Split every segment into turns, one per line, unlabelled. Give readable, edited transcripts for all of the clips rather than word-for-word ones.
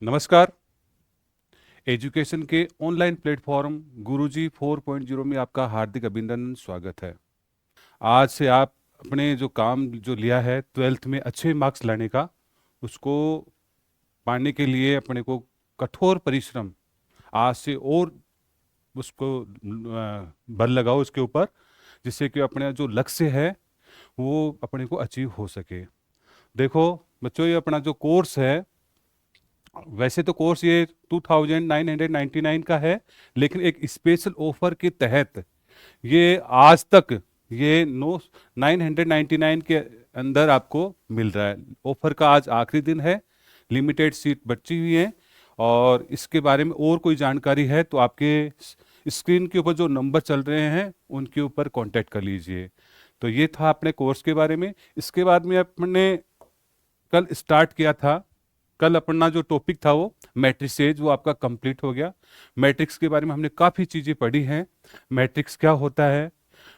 नमस्कार। एजुकेशन के online platform गुरुजी 4.0 में आपका हार्दिक अभिनंदन स्वागत है। आज से आप अपने जो काम जो लिया है 12th में अच्छे मार्क्स लाने का, उसको पाने के लिए अपने को कठोर परिश्रम आज से और उसको बल लगाओ उसके ऊपर, जिससे कि अपना जो लक्ष्य है वो अपने को अचीव हो सके। देखो बच्चों, ये अपना जो कोर्स है, वैसे तो कोर्स ये 2999 का है, लेकिन एक स्पेशल ऑफर के तहत ये आज तक ये 999 के अंदर आपको मिल रहा है। ऑफर का आज आखिरी दिन है, लिमिटेड सीट बची हुई है। और इसके बारे में और कोई जानकारी है तो आपके स्क्रीन के ऊपर जो नंबर चल रहे हैं उनके ऊपर कांटेक्ट कर लीजिए। तो ये था अपने कोर्स के बारे में। इसके बाद में अपने कल स्टार्ट किया था, कल अपना जो टॉपिक था वो मैट्रिसेज, वो आपका कंप्लीट हो गया। मैट्रिक्स के बारे में हमने काफ़ी चीज़ें पढ़ी हैं। मैट्रिक्स क्या होता है,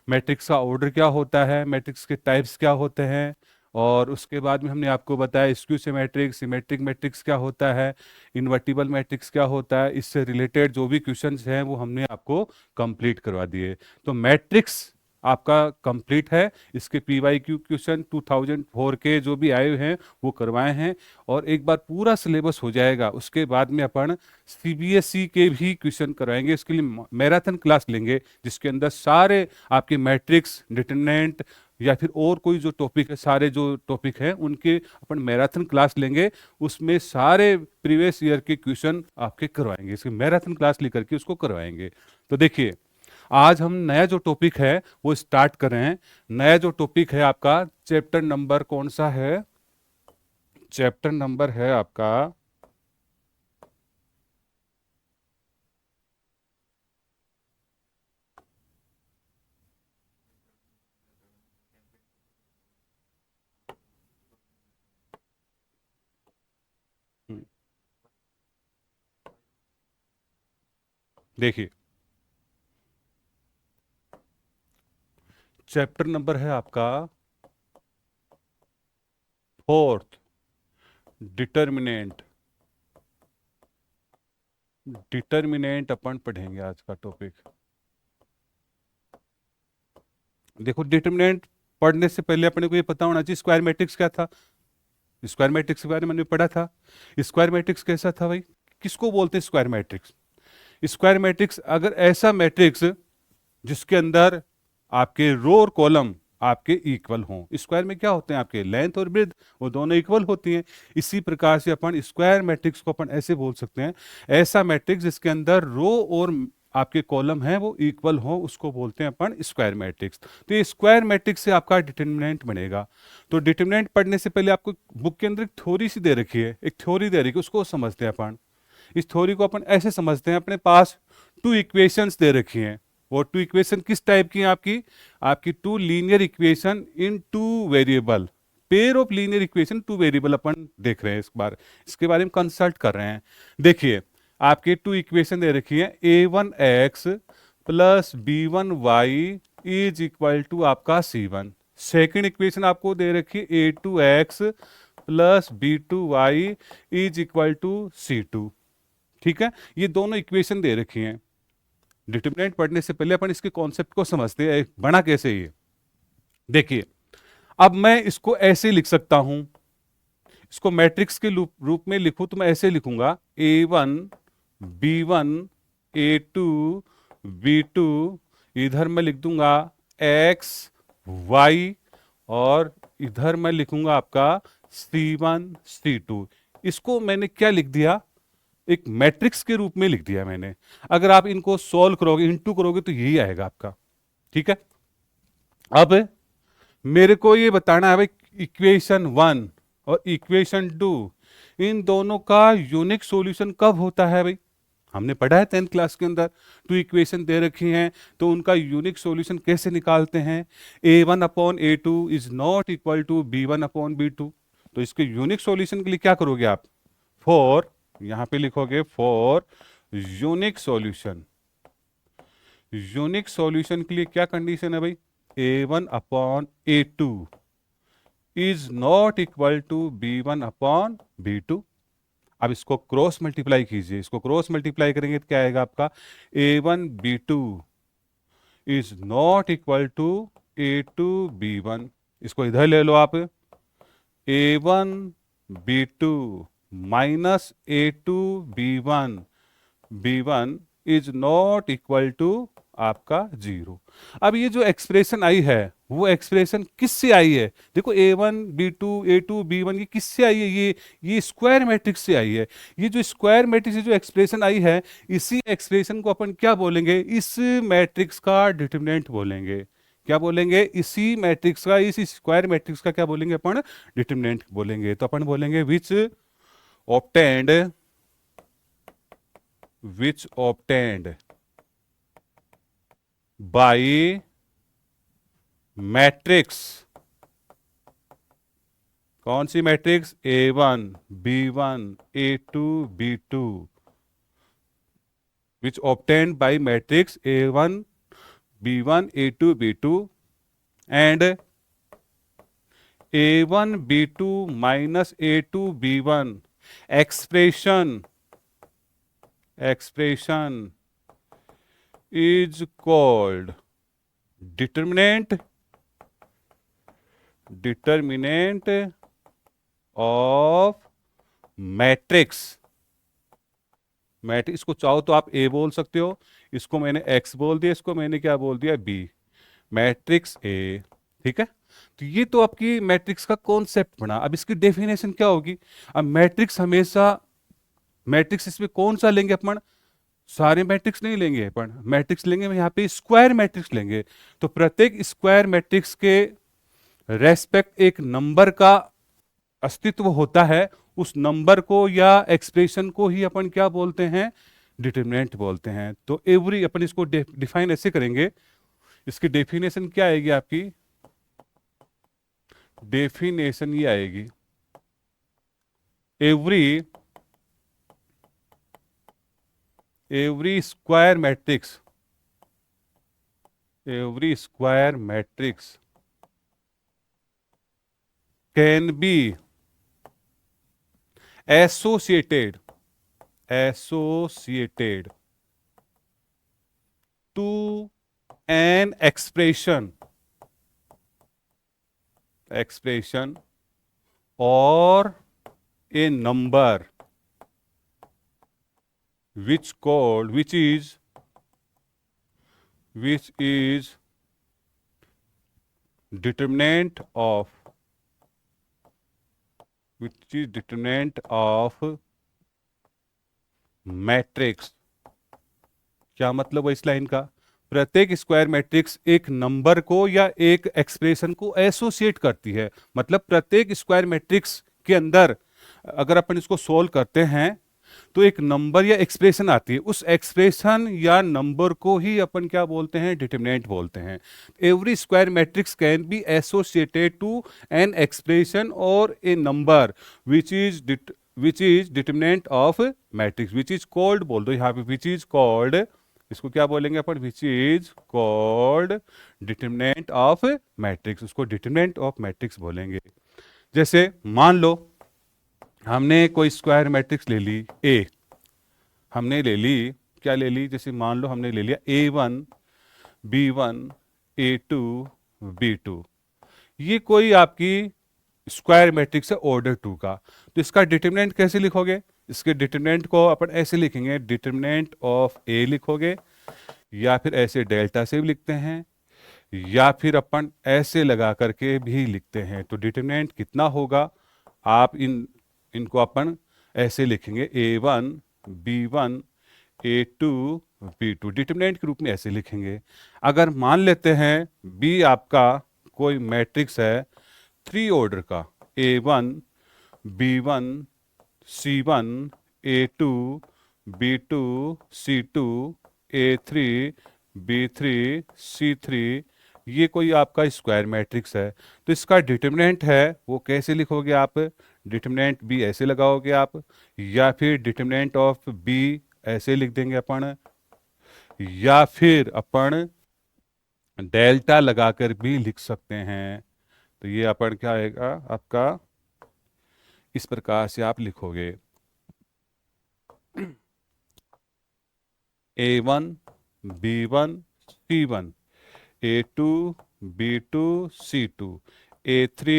मैट्रिक्स का ऑर्डर क्या होता है, मैट्रिक्स के टाइप्स क्या होते हैं, और उसके बाद में हमने आपको बताया स्क्यू सिमेट्रिक, सिमेट्रिक मैट्रिक्स क्या होता है, इन्वर्टिबल मैट्रिक्स क्या होता है। इससे रिलेटेड जो भी क्वेश्चंस हैं वो हमने आपको कंप्लीट करवा दिए। तो मैट्रिक्स आपका कंप्लीट है। इसके PYQ क्वेश्चन 2004 के जो भी आए हैं वो करवाए हैं, और एक बार पूरा सिलेबस हो जाएगा उसके बाद में अपन CBSE के भी क्वेश्चन करवाएंगे। इसके लिए मैराथन क्लास लेंगे, जिसके अंदर सारे आपके मैट्रिक्स, डिटरमिनेंट या फिर और कोई जो टॉपिक है, सारे जो टॉपिक हैं उनके अपन मैराथन क्लास लेंगे। उसमें सारे प्रीवियस ईयर के क्वेश्चन आपके करवाएंगे, इसके मैराथन क्लास लेकर के उसको करवाएंगे। तो देखिए, आज हम नया जो टॉपिक है वो स्टार्ट कर रहे हैं। नया जो टॉपिक है आपका, चैप्टर नंबर कौन सा है? चैप्टर नंबर है आपका देखिए, चैप्टर नंबर है आपका 4th, डिटर्मिनेंट। डिटर्मिनेंट अपन पढ़ेंगे आज का टॉपिक। देखो, डिटर्मिनेंट पढ़ने से पहले अपने को ये पता होना चाहिए स्क्वायर मैट्रिक्स क्या था। स्क्वायर मैट्रिक्स के बारे में हमने पढ़ा था। स्क्वायर मैट्रिक्स कैसा था भाई? किसको बोलते हैं स्क्वायर मैट्रिक्स? स्क्वायर मैट्रिक्स अगर ऐसा मैट्रिक्स जिसके अंदर आपके रो और कॉलम आपके इक्वल हों। स्क्वायर में क्या होते हैं? आपके लेंथ और ब्रेड्थ वो दोनों इक्वल होती हैं। इसी प्रकार से अपन स्क्वायर मैट्रिक्स को अपन ऐसे बोल सकते हैं, ऐसा मैट्रिक्स जिसके अंदर रो और आपके कॉलम हैं वो इक्वल हो, उसको बोलते हैं अपन स्क्वायर मैट्रिक्स। तो ये स्क्वायर मैट्रिक्स से आपका डिटर्मिनेंट बनेगा। तो डिटर्मिनेंट पढ़ने से पहले आपको बुक के अंदर एक थ्योरी सी दे रखी है, एक थ्योरी दे रखी है, उसको समझते हैं अपन। इस थ्योरी को अपन ऐसे समझते हैं, अपने पास 2 इक्वेशंस दे रखी हैं। वो 2 इक्वेशन किस टाइप की हैं? आपकी आपकी 2 linear equation in 2 variable, pair of linear equation 2 variable अपन देख रहे हैं इस बार, इसके बारे में कंसल्ट कर रहे हैं। देखिए, आपके 2 इक्वेशन दे रखी है, A1x plus B1y is equal to आपका C1। सेकेंड इक्वेशन आपको दे रखी है A2x plus B2y is equal to C2। ठीक है, ये दोनों इक्वेशन दे रखी हैं। डिटरमिनेंट पढ़ने से पहले अपन इसके कॉन्सेप्ट को समझते हैं, बना कैसे ये। देखिए, अब मैं इसको ऐसे लिख सकता हूं, इसको मैट्रिक्स के रूप में लिखूं तो मैं ऐसे लिखूंगा A1 B1 A2 B2, इधर मैं लिख दूंगा X Y, और इधर मैं लिखूंगा आपका C1 C2। इसको मैंने क्या लिख दिया? एक मैट्रिक्स के रूप में लिख दिया मैंने। अगर आप इनको सॉल्व करोगे, इनटू करोगे, तो यही आएगा आपका। ठीक है, अब मेरे को ये बताना है भाई, इक्वेशन 1 और इक्वेशन 2, इन दोनों का यूनिक सॉल्यूशन कब होता है भाई? हमने पढ़ा है 10th क्लास के अंदर, 2 इक्वेशन दे रखी हैं तो उनका यूनिक सॉल्यूशन कैसे निकालते हैं। A1/A2 is not equal to B1/B2। तो इसके यूनिक सॉल्यूशन के लिए क्या करोगे आप? फॉर, यहां पे लिखोगे for unique solution. Unique solution के लिए क्या कंडीशन है भाई? A1/A2 is not equal to B1/B2। अब इसको क्रॉस मल्टीप्लाई कीजिए, इसको क्रॉस मल्टीप्लाई करेंगे तो क्या आएगा आपका, A1 B2 is not equal to A2 B1। इसको इधर ले लो आप, A1 B2 minus A2 B1, B1 is not equal to आपका 0। अब ये जो एक्सप्रेशन आई है वो एक्सप्रेशन किससे आई है, देखो A1 B2 A2 B1 ये किससे आई है, ये स्क्वायर मैट्रिक्स से आई है। ये जो स्क्वायर मैट्रिक्स से जो एक्सप्रेशन आई है, इसी एक्सप्रेशन को अपन क्या बोलेंगे, इस मैट्रिक्स का डिटरमिनेंट बोलेंगे। क्या बोलेंगे, इसी मैट्रिक्स का, इस स्क्वायर मैट्रिक्स का क्या बोलेंगे अपन, डिटरमिनेंट बोलेंगे। तो अपन बोलेंगे obtained which obtained by matrix, कौन सी matrix, A1 B1 A2 B2, which obtained by matrix A1 B1 A2 B2 and A1 B2 minus A2 B1 expression is called determinant of matrix. Matrix को चाहो तो आप A बोल सकते हो, इसको मैंने X बोल दिया, इसको मैंने क्या बोल दिया, B, मैट्रिक्स A। ठीक है, तो ये तो आपकी मैट्रिक्स का कॉन्सेप्ट बना। अब इसकी डेफिनेशन क्या होगी, अब मैट्रिक्स हमेशा, मैट्रिक्स इसमें कौन सा लेंगे अपन, सारे मैट्रिक्स नहीं लेंगे अपन, मैट्रिक्स लेंगे यहाँ पे स्क्वायर मैट्रिक्स लेंगे। तो प्रत्येक स्क्वायर मैट्रिक्स के रेस्पेक्ट एक नंबर का अस्तित्व होता है, उस नंबर को या एक्सप्रेशन को ही अपन क्या बोलते हैं, डिटरमिनेंट बोलते हैं। तो एवरी, अपन इसको डिफाइन ऐसे करेंगे, इसकी डेफिनेशन क्या आएगी आपकी, डेफिनेशन ये आएगी, every square matrix can B associated to an expression or a number which is determinant of matrix. क्या मतलब है इस लाइन का, प्रत्येक स्क्वायर मैट्रिक्स एक नंबर को या एक एक्सप्रेशन को एसोसिएट करती है। मतलब प्रत्येक स्क्वायर मैट्रिक्स के अंदर अगर अपन इसको सोल्व करते हैं तो एक नंबर या एक्सप्रेशन आती है, उस एक्सप्रेशन या नंबर को ही अपन क्या बोलते हैं, डिटरमिनेंट बोलते हैं। Every square matrix can be associated to an expression or a number which is determinant of matrix, which is called, बोल दो यहाँ पे, विच इज कॉल्ड, इसको क्या बोलेंगे अपन, which is called determinant of matrix, उसको डिटरमिनेंट ऑफ मैट्रिक्स बोलेंगे। जैसे मान लो हमने कोई स्क्वायर मैट्रिक्स ले ली ए, हमने ले ली, क्या ले ली, जैसे मान लो हमने ले लिया A1 B1 A2 B2, ये कोई आपकी स्क्वायर मैट्रिक्स है ऑर्डर 2 का। तो इसका डिटरमिनेंट कैसे लिखोगे, इसके डिटरमिनेंट को अपन ऐसे लिखेंगे, डिटरमिनेंट ऑफ ए लिखोगे, या फिर ऐसे डेल्टा से भी लिखते हैं, या फिर अपन ऐसे लगा करके भी लिखते हैं। तो डिटरमिनेंट कितना होगा, आप इनको अपन ऐसे लिखेंगे, A1 B1 A2 B2, determinant के रूप में ऐसे लिखेंगे। अगर मान लेते हैं B आपका कोई मैट्रिक्स है 3 ऑर्डर का, A1 B1 C1 A2 B2 C2 A3 B3 C3, ये कोई आपका स्क्वायर मैट्रिक्स है। तो इसका डिटरमिनेंट है वो कैसे लिखोगे आप, डिटरमिनेंट बी ऐसे लगाओगे आप, या फिर डिटरमिनेंट ऑफ बी ऐसे लिख देंगे अपन, या फिर अपन डेल्टा लगाकर भी लिख सकते हैं। तो ये अपन क्या आएगा आपका, इस प्रकार से आप लिखोगे। A1 B1 C1 A2 B2 C2 A3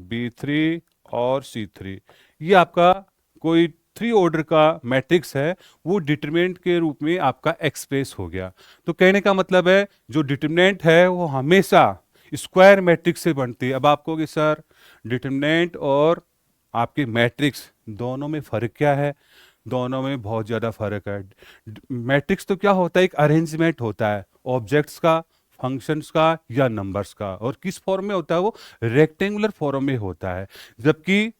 B3 और C3। ये आपका कोई थ्री ऑर्डर का मैट्रिक्स है, वो डिटरमिनेंट के रूप में आपका एक्सप्रेस हो गया। तो कहने का मतलब है जो डिटरमिनेंट है वो हमेशा स्क्वायर मैट्रिक्स से बनती है। अब आप कहोगे सर डिटरमिनेंट और आपके मैट्रिक्स दोनों में फर्क क्या है? दोनों में बहुत ज़्यादा फर्क है। मैट्रिक्स तो क्या होता है, एक अरेंजमेंट होता है ऑब्जेक्ट्स का, फंक्शंस का या नंबर्स का, और किस फॉर्म में होता है? वो रेक्टेंगुलर फॉर्म में होता है। जबकि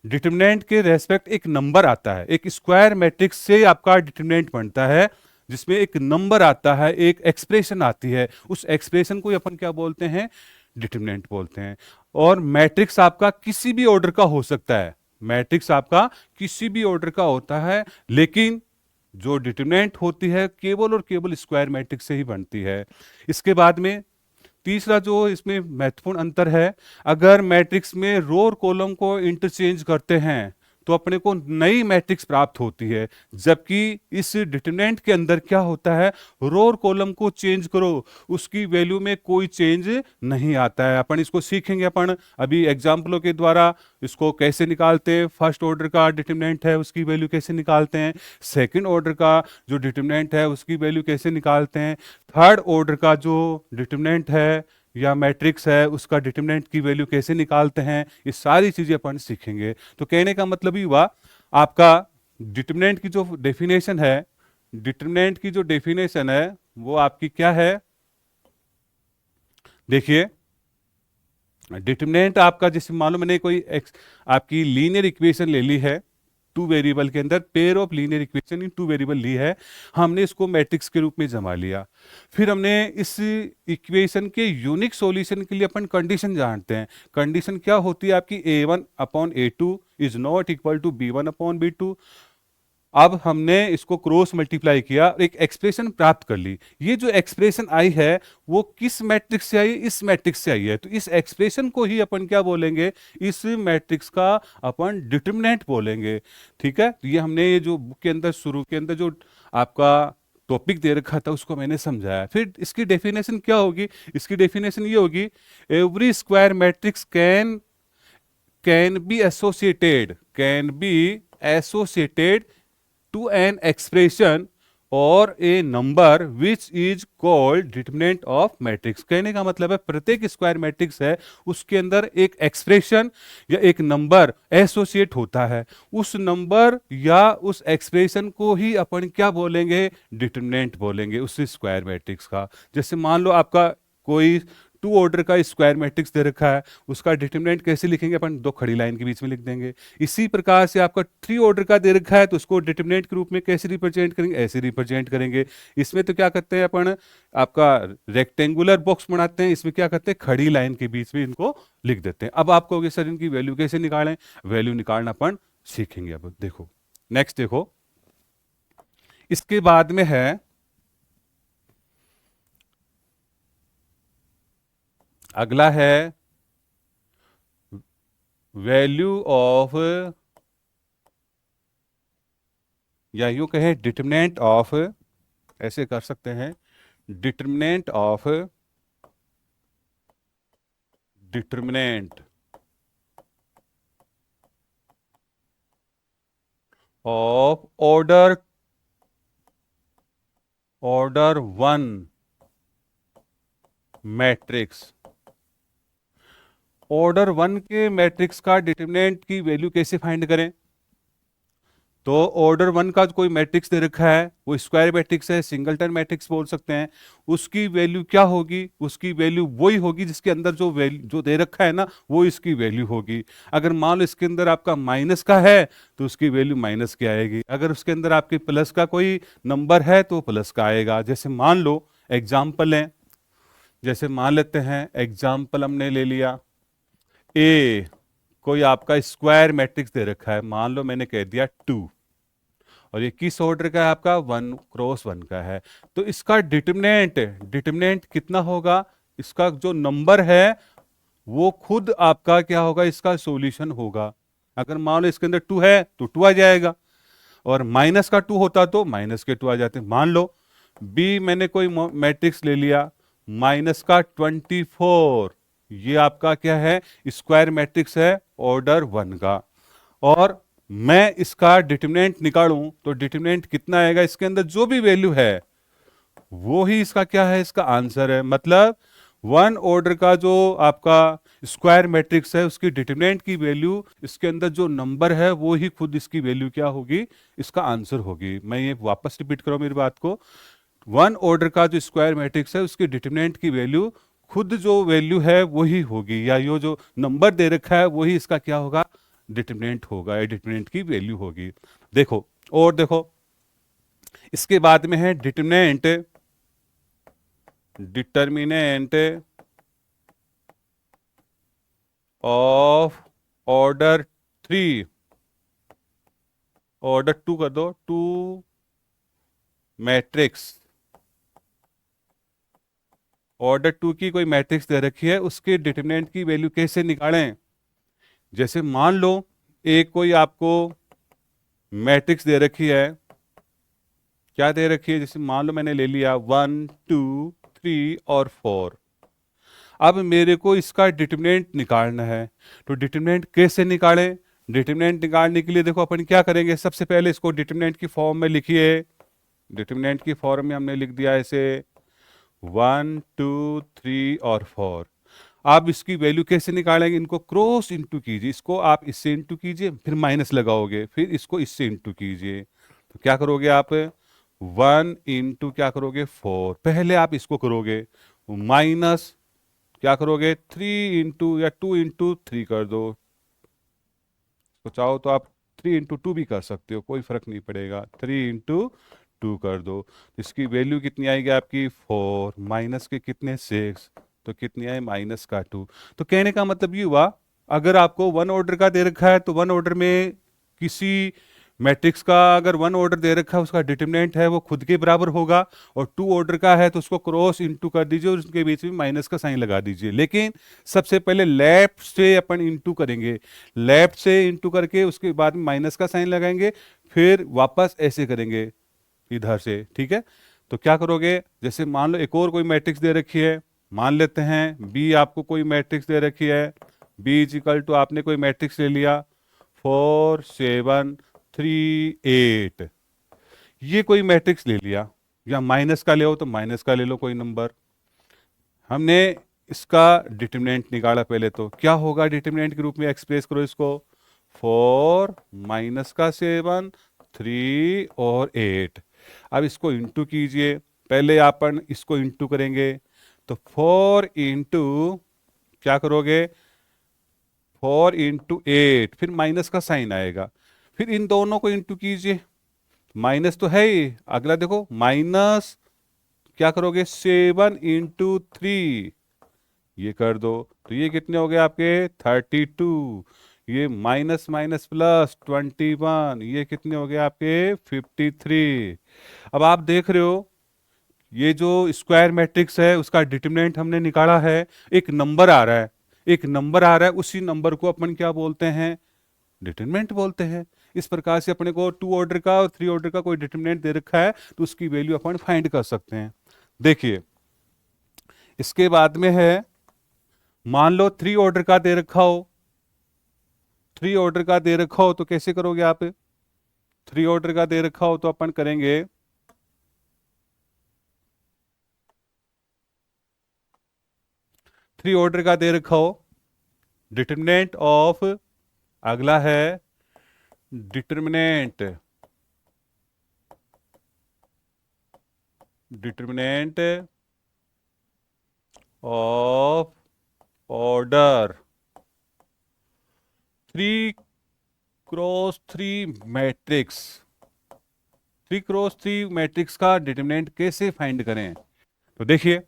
डिटरमिनेंट के रेस्पेक्ट एक नंबर आता है, एक स्क्वायर मैट्रिक्स से आपका डिटरमिनेंट बनता है जिसमें एक नंबर आता है, एक एक्सप्रेशन आती है, उस एक्सप्रेशन को अपन क्या बोलते हैं? डिटरमिनेंट बोलते हैं। और मैट्रिक्स आपका किसी भी ऑर्डर का हो सकता है, मैट्रिक्स आपका किसी भी ऑर्डर का होता है, लेकिन जो डिटरमिनेंट होती है केवल और केवल स्क्वायर मैट्रिक्स से ही बनती है। इसके बाद में तीसरा जो इसमें महत्वपूर्ण अंतर है, अगर मैट्रिक्स में रो और कॉलम को इंटरचेंज करते हैं तो अपने को नई मैट्रिक्स प्राप्त होती है। जबकि इस डिटरमिनेंट के अंदर क्या होता है, रो और कॉलम को चेंज करो उसकी वैल्यू में कोई चेंज नहीं आता है। अपन इसको सीखेंगे, अपन अभी एग्जाम्पलों के द्वारा इसको कैसे निकालते हैं। फर्स्ट ऑर्डर का डिटरमिनेंट है उसकी वैल्यू कैसे निकालते हैं, सेकंड ऑर्डर का जो डिटरमिनेंट है उसकी वैल्यू कैसे निकालते हैं, थर्ड ऑर्डर का जो डिटरमिनेंट है या मैट्रिक्स है उसका डिटरमिनेंट की वैल्यू कैसे निकालते हैं, ये सारी चीजें अपन सीखेंगे। तो कहने का मतलब ही हुआ आपका डिटरमिनेंट की जो डेफिनेशन है, डिटरमिनेंट की जो डेफिनेशन है वो आपकी क्या है? देखिए डिटरमिनेंट आपका, जैसे मान लो मैंने कोई आपकी लीनियर इक्वेशन ले ली है, टू वेरिएबल के अंदर pair of linear equation in two variable ली है, हमने इसको मैट्रिक्स के रूप में जमा लिया। फिर हमने इस इक्वेशन के यूनिक सॉल्यूशन के लिए अपन कंडीशन जानते हैं। कंडीशन क्या होती है आपकी? A1/A2 is not equal to B1/B2। अब हमने इसको क्रॉस मल्टीप्लाई किया और एक एक्सप्रेशन प्राप्त कर ली। ये जो एक्सप्रेशन आई है वो किस मैट्रिक्स से आई? इस मैट्रिक्स से आई है। तो इस एक्सप्रेशन को ही अपन क्या बोलेंगे? इस मैट्रिक्स का अपन डिटरमिनेंट बोलेंगे। ठीक है, तो ये हमने ये जो बुक के अंदर शुरू के अंदर जो आपका टॉपिक दे रखा था उसको मैंने समझाया। फिर इसकी डेफिनेशन क्या होगी? इसकी डेफिनेशन ये होगी, every square matrix can be associated to an expression or a number which is called determinant of matrix। कहने का मतलब है प्रत्येक स्क्वायर मैट्रिक्स है उसके अंदर एक एक्सप्रेशन या एक नंबर एसोसिएट होता है। उस नंबर या उस एक्सप्रेशन को ही अपन क्या बोलेंगे? डिटरमिनेंट बोलेंगे उस स्क्वायर मैट्रिक्स का। जैसे मान लो आपका कोई टू ऑर्डर का स्क्वायर मैट्रिक्स दे रखा है, उसका डिटरमिनेंट कैसे लिखेंगे? अपन दो खड़ी लाइन के बीच में लिख देंगे। इसी प्रकार से आपका थ्री ऑर्डर का दे रखा है तो उसको डिटरमिनेंट के रूप में कैसे रिप्रेजेंट करेंगे? ऐसे रिप्रेजेंट करेंगे। इसमें तो क्या करते हैं अपन, आपका रेक्टेंगुलर बॉक्स बनाते हैं, इसमें क्या करते हैं? खड़ी लाइन के बीच में इनको लिख देते हैं। अब आप कहोगे सर इनकी वैल्यू कैसे निकालें? वैल्यू निकालना अपन सीखेंगे। अब देखो नेक्स्ट, देखो इसके बाद में है अगला है वैल्यू ऑफ, या यूं कहें डिटरमिनेंट ऑफ, ऐसे कर सकते हैं, determinant of determinant of order one matrix. Order one के मैट्रिक्स का डिटरमिनेंट की वैल्यू कैसे फाइंड करें? तो ऑर्डर वन का कोई मैट्रिक्स दे रखा है, वो स्क्वायर मैट्रिक्स है, सिंगलटन मैट्रिक्स बोल सकते हैं। उसकी वैल्यू क्या होगी? उसकी वैल्यू वही होगी जिसके अंदर जो वैल्यू जो दे रखा है ना, वो इसकी वैल्यू होगी। अगर मान लो इसके अंदर आपका माइनस का है तो उसकी वैल्यू माइनस की आएगी। अगर उसके अंदर आपके प्लस का कोई नंबर है तो प्लस का आएगा। जैसे मान लो एग्जाम्पल है, जैसे मान लेते हैं एग्जाम्पल हमने ले लिया, ए कोई आपका स्क्वायर मैट्रिक्स दे रखा है, मान लो मैंने कह दिया 2, और ये किस ऑर्डर का है? आपका 1x1 का है। तो इसका डिटरमिनेंट कितना होगा? इसका जो नंबर है वो खुद आपका क्या होगा? इसका सॉल्यूशन होगा। अगर मान लो इसके अंदर 2 है तो 2 आ जाएगा, और माइनस का 2 होता तो माइनस के 2 आ जाते। मान लो बी मैंने कोई मैट्रिक्स ले लिया माइनस का 24, ये आपका क्या है, स्क्वायर मैट्रिक्स है ऑर्डर 1 का। और मैं इसका डिटरमिनेंट निकालूं तो डिटरमिनेंट कितना आएगा, इसके अंदर जो भी वैल्यू है वो ही इसका क्या है, इसका आंसर है। मतलब 1 ऑर्डर का जो आपका स्क्वायर मैट्रिक्स है उसकी डिटरमिनेंट की वैल्यू, इसके अंदर जो नंबर है वो ही खुद इसकी वैल्यू क्या होगी, इसका आंसर होगी। मैं ये वापस रिपीट करूं मेरी बात को, 1 ऑर्डर का जो स्क्वायर मैट्रिक्स है उसकी डिटरमिनेंट की वैल्यू खुद जो वैल्यू है वही होगी, या ये जो नंबर दे रखा है वही इसका क्या होगा, डिटरमिनेंट होगा, या डिटरमिनेंट की वैल्यू होगी। देखो और देखो, इसके बाद में है determinant, determinant of order 3, order 2 कर दो, 2 मैट्रिक्स, ऑर्डर 2 की कोई मैट्रिक्स दे रखी है उसके डिटरमिनेंट की वैल्यू कैसे निकालें। जैसे मान लो एक कोई आपको मैट्रिक्स दे रखी है, क्या दे रखी है, जैसे मान लो मैंने ले लिया 1 2 3 और 4। अब मेरे को इसका डिटरमिनेंट निकालना है, तो डिटरमिनेंट कैसे निकालें। डिटरमिनेंट निकालने के लिए देखो अपन क्या करेंगे, सबसे पहले इसको डिटरमिनेंट की फॉर्म में लिखिए। डिटरमिनेंट की फॉर्म में हमने लिख दिया ऐसे 1 2 3 और 4। आप इसकी वैल्यू कैसे निकालेंगे, इनको क्रॉस इंटू कीजिए, इसको आप इससे इंटू कीजिए, फिर माइनस लगाओगे, फिर इसको इससे इंटू कीजिए, तो क्या करोगे आप, 1 इंटू क्या करोगे 4, पहले आप इसको करोगे, माइनस क्या करोगे 3 इंटू या 2 इंटू 3 कर दो, तो चाहो तो आप 3 इंटू 2 भी कर सकते हो, कोई फर्क नहीं पड़ेगा, 3 इंटू 2 कर दो। इसकी वैल्यू कितनी आएगी आपकी 4, माइनस के कितने 6, तो कितनी आए माइनस का 2। तो कहने का मतलब ये हुआ, अगर आपको 1 ऑर्डर का दे रखा है तो 1 ऑर्डर में किसी मैट्रिक्स का अगर 1 ऑर्डर दे रखा है उसका डिटरमिनेंट है वो खुद के बराबर होगा, और 2 ऑर्डर का है तो उसको क्रॉस इंटू कर दीजिए और उसके बीच में माइनस का साइन लगा दीजिए। लेकिन सबसे पहले लेफ्ट से अपन इंटू करेंगे, लेफ्ट से इंटू करके उसके बाद में माइनस का साइन लगाएंगे, फिर वापस ऐसे करेंगे इधर से, ठीक है। तो क्या करोगे, जैसे मान लो एक और कोई मैट्रिक्स दे रखी है, मान लेते हैं बी, आपको कोई मैट्रिक्स दे रखी है, बी इज इक्वल टू आपने कोई मैट्रिक्स ले लिया 4 7 3 8, ये कोई मैट्रिक्स ले लिया, या माइनस का ले हो तो माइनस का ले लो कोई नंबर। हमने इसका डिटरमिनेंट निकाला, पहले तो क्या होगा डिटरमिनेंट के रूप में एक्सप्रेस करो इसको, 4 माइनस का 7 3 और 8। अब इसको इंटू कीजिए, पहले अपन इसको इंटू करेंगे, तो 4 इंटू क्या करोगे 4 इंटू 8, फिर माइनस का साइन आएगा, फिर इन दोनों को इंटू कीजिए, माइनस तो है ही, अगला देखो माइनस क्या करोगे 7 इंटू 3, ये कर दो, तो ये कितने हो गए आपके 32, ये माइनस माइनस प्लस 21, ये कितने हो गए आपके 53। अब आप देख रहे हो ये जो स्क्वायर मैट्रिक्स है उसका डिटरमिनेंट हमने निकाला है, एक नंबर आ रहा है, एक नंबर आ रहा है, उसी नंबर को अपन क्या बोलते हैं, डिटरमिनेंट बोलते हैं। इस प्रकार से अपने को 2 ऑर्डर का और 3 ऑर्डर का कोई डिटरमिनेंट दे रखा है तो उसकी वैल्यू अपन फाइंड कर सकते हैं। देखिए इसके बाद में है, मान लो 3 ऑर्डर का दे रखा हो, 3 ऑर्डर का दे रखा हो तो कैसे करोगे आप, 3 ऑर्डर का दे रखा हो तो अपन करेंगे, थ्री ऑर्डर का दे रखा हो, डिटरमिनेंट ऑफ, अगला है determinant, determinant of order 3 cross 3 matrix, 3 cross 3 matrix का डिटरमिनेंट कैसे फाइंड करें। तो देखिए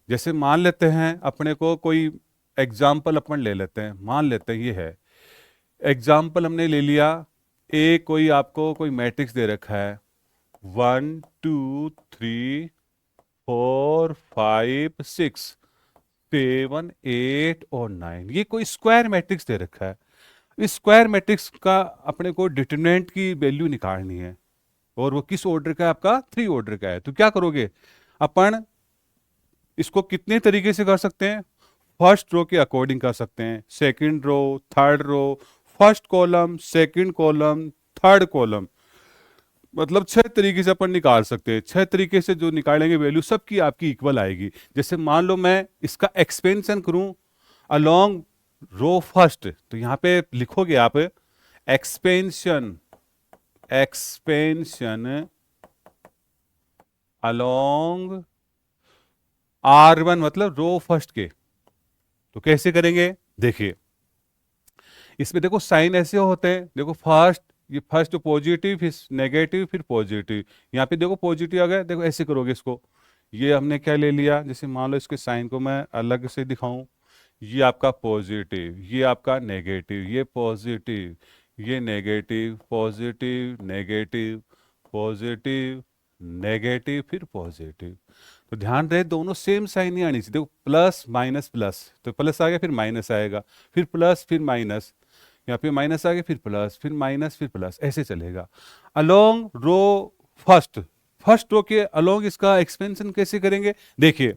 जैसे मान लेते हैं अपने को कोई एग्जाम्पल अपन ले लेते हैं, मान लेते हैं ये है एग्जाम्पल हमने ले लिया, ए कोई आपको कोई मैट्रिक्स दे रखा है 1 2 3 4 5 6 7 8 और 9, ये कोई स्क्वायर मैट्रिक्स दे रखा है। इस स्क्वायर मैट्रिक्स का अपने को डिटरमिनेंट की वैल्यू निकालनी है, और वो किस ऑर्डर का है, आपका 3 ऑर्डर का है। तो क्या करोगे, अपन इसको कितने तरीके से कर सकते हैं, फर्स्ट रो के अकॉर्डिंग कर सकते हैं, second row, third row, first column, second column, third column, मतलब 6 तरीके से अपन निकाल सकते हैं। 6 तरीके से जो निकालेंगे वैल्यू सबकी आपकी इक्वल आएगी। जैसे मान लो मैं इसका एक्सपेंशन करूं अलोंग रो फर्स्ट, तो यहां पे लिखोगे आप एक्सपेंशन, एक्सपेंशन अलोंग R1, मतलब रो फर्स्ट के। तो कैसे करेंगे, देखिए इसमें देखो साइन ऐसे होते हैं, देखो फर्स्ट, ये फर्स्ट पॉजिटिव, फिर नेगेटिव, फिर पॉजिटिव। यहाँ पे देखो पॉजिटिव आ गया, देखो ऐसे करोगे इसको। ये हमने क्या ले लिया, जैसे मान लो इसके साइन को मैं अलग से दिखाऊं, ये आपका पॉजिटिव, ये आपका नेगेटिव, ये पॉजिटिव, ये negative, positive, negative, positive, negative, फिर पॉजिटिव। तो ध्यान रहे दोनों सेम साइन नहीं आनी चाहिए। देखो प्लस माइनस प्लस, तो प्लस आ गया फिर माइनस आएगा, फिर प्लस फिर माइनस, यहाँ पे माइनस आ गया फिर प्लस, फिर माइनस, फिर प्लस, ऐसे चलेगा along row first. First row के अलोंग इसका एक्सपेंशन कैसे करेंगे, देखिए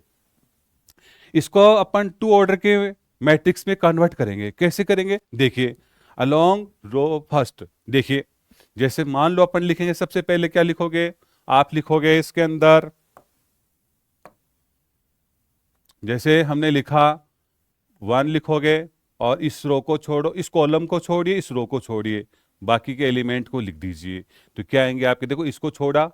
इसको अपन 2 ऑर्डर के मैट्रिक्स में कन्वर्ट करेंगे। कैसे करेंगे, देखिए अलोंग रो फर्स्ट, देखिए जैसे मान लो अपन लिखेंगे, सबसे पहले क्या लिखोगे, आप लिखोगे इसके अंदर, जैसे हमने लिखा 1 लिखोगे, और इस रो को छोड़ो, इस कॉलम को छोड़िए, इस रो को छोड़िए, बाकी के एलिमेंट को लिख दीजिए। तो क्या आएंगे आपके, देखो इसको छोड़ा,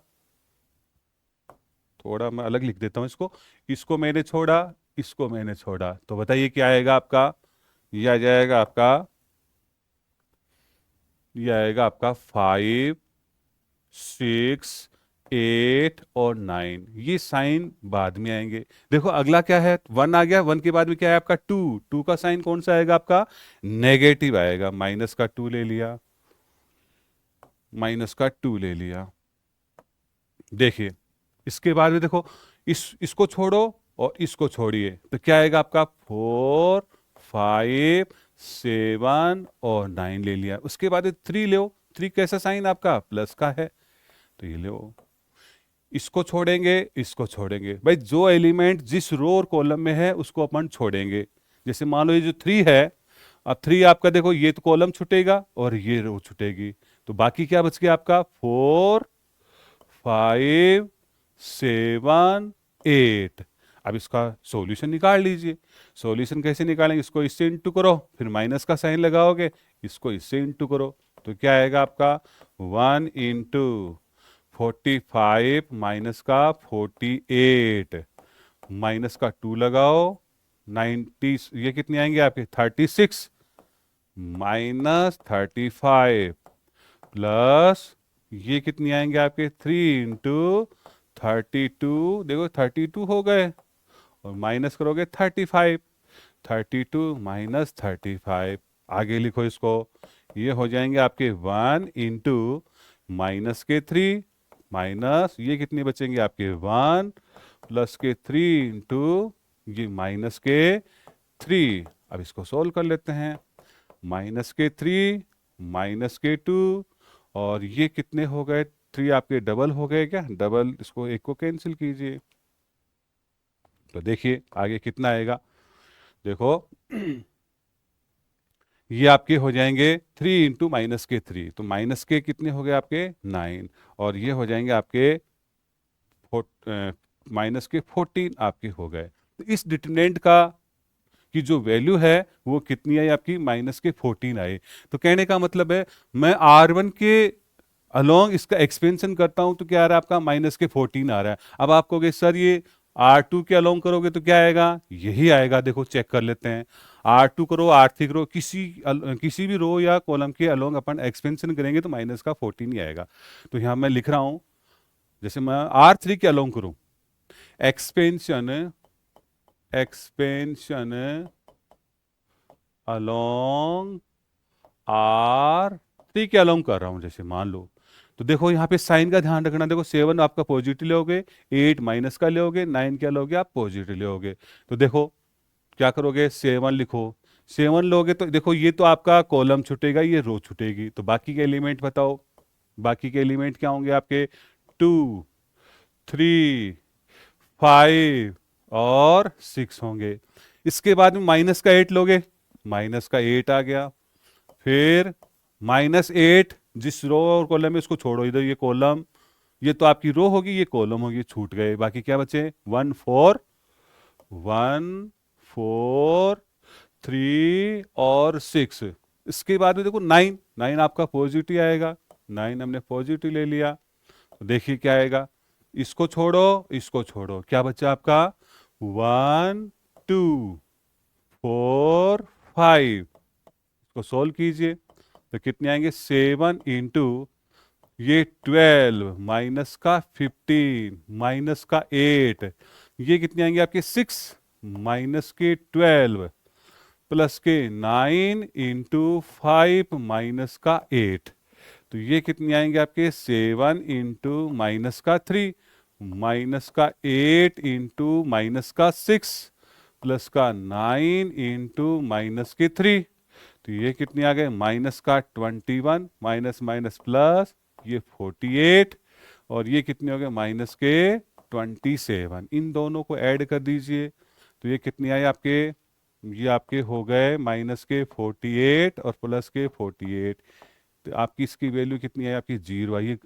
थोड़ा मैं अलग लिख देता हूं इसको मैंने छोड़ा, इसको मैंने छोड़ा, तो बताइए क्या आएगा आपका, ये आ जाएगा आपका, ये आएगा आपका 5, 6, 8 और 9। ये साइन बाद में आएंगे। देखो अगला क्या है, 1 आ गया, 1 के बाद में क्या है आपका 2, 2 का साइन कौन सा आएगा आपका, नेगेटिव आएगा, माइनस का 2 ले लिया, माइनस का 2 ले लिया। देखिए इसके बाद में देखो इसको छोड़ो और इसको छोड़िए, तो क्या आएगा आपका 4, 5, 7 और 9 ले लिया। उसके बाद 3 लो, 3 कैसा साइन आपका, प्लस का है, तो ये लो। इसको छोड़ेंगे, इसको छोड़ेंगे, भाई जो एलिमेंट जिस रो और कॉलम में है उसको अपन छोड़ेंगे। जैसे मान लो ये जो 3 है, अब 3 आपका देखो ये तो कॉलम छूटेगा और ये रो छूटेगी, तो बाकी क्या बच गया आपका 4, 5, 7, 8। अब इसका सॉल्यूशन निकाल लीजिए। सॉल्यूशन कैसे निकालेंगे, इसको इससे इंटू करो, फिर माइनस का साइन लगाओगे, इसको इससे इंटू करो, तो क्या आएगा आपका 1 इंटू 45 माइनस का 48, माइनस का 2 लगाओ, 90, ये कितने आएंगे आपके 36, माइनस 35 प्लस ये कितनी आएंगे आपके 3 इंटू 32, देखो 32 हो गए, और माइनस करोगे 35, 32 माइनस 35, आगे लिखो इसको, ये हो जाएंगे आपके 1 इंटू माइनस के 3, माइनस ये कितने बचेंगे आपके 1 प्लस के 3 इंटू ये माइनस के 3। अब इसको सोल्व कर लेते हैं, माइनस के 3, माइनस के 2, और ये कितने हो गए, 3 आपके डबल हो गए क्या, डबल, इसको एक को कैंसिल कीजिए, तो देखिए आगे कितना आएगा, देखो ये आपके हो जाएंगे 3 इंटू माइनस के 3, तो माइनस के कितने हो गए आपके 9, और ये हो जाएंगे आपके माइनस के 14 आपके हो गए। तो इस डिटरमिनेंट का की जो वैल्यू है वो कितनी आई आपकी, माइनस के 14 आई। तो कहने का मतलब है मैं R1 के अलोंग इसका एक्सपेंशन करता हूं तो क्या आ रहा है आपका, माइनस के 14 आ रहा है। अब आप कहोगे सर ये R2 के अलोंग करोगे तो क्या आएगा, यही आएगा, देखो चेक कर लेते हैं, R2 करो, R3 करो, किसी भी रो या कॉलम के अलोंग अपन एक्सपेंशन करेंगे तो माइनस का 14 ही आएगा। तो यहां मैं लिख रहा हूं, जैसे मैं R3 के अलोंग करूं, एक्सपेंशन, एक्सपेंशन अलोंग R3 के अलोंग कर रहा हूं, जैसे मान लो, तो देखो यहाँ पे साइन का ध्यान रखना, देखो 7 आपका पॉजिटिव लोगे, 8 माइनस का लोगे, 9 क्या लोगे आप पॉजिटिव लोगे। तो देखो क्या करोगे, 7 लिखो, 7 लोगे तो देखो ये तो आपका कॉलम छूटेगा, ये रो छूटेगी, तो बाकी के एलिमेंट बताओ। बाकी के एलिमेंट क्या होंगे आपके? 2, 3, 5 और 6 होंगे। इसके बाद में माइनस का 8 लोगे, माइनस का 8 आ गया। फिर -8 जिस रो और कॉलम में, उसको छोड़ो, इधर ये कॉलम, ये तो आपकी रो होगी, ये कॉलम होगी, छूट गए। बाकी क्या बचे? 1, 4, 1, 4, 3 और 6। इसके बाद में देखो 9, 9 आपका पॉजिटिव आएगा, 9 हमने पॉजिटिव ले लिया। तो देखिए क्या आएगा, इसको छोड़ो, इसको छोड़ो, क्या बचा आपका? 1, 2, 4, 5। इसको सोल्व कीजिए तो कितने आएंगे? 7 इंटू ये 12 माइनस का 15 माइनस का 8, ये कितने आएंगे आपके? 6 माइनस के 12 प्लस के 9 इंटू 5 माइनस का 8, तो ये कितने आएंगे आपके? 7 इंटू माइनस का 3 माइनस का 8 इंटू माइनस का 6 प्लस का 9 इंटू माइनस के 3, तो ये कितने आ गए? माइनस का 21 माइनस माइनस प्लस ये 48 और ये कितने हो गए? माइनस के 27। इन दोनों को ऐड कर दीजिए तो ये कितने आए आपके? ये आपके हो गए माइनस के 48 और प्लस के 48। तो आपकी इसकी वैल्यू कितनी है आपकी? 0 आई।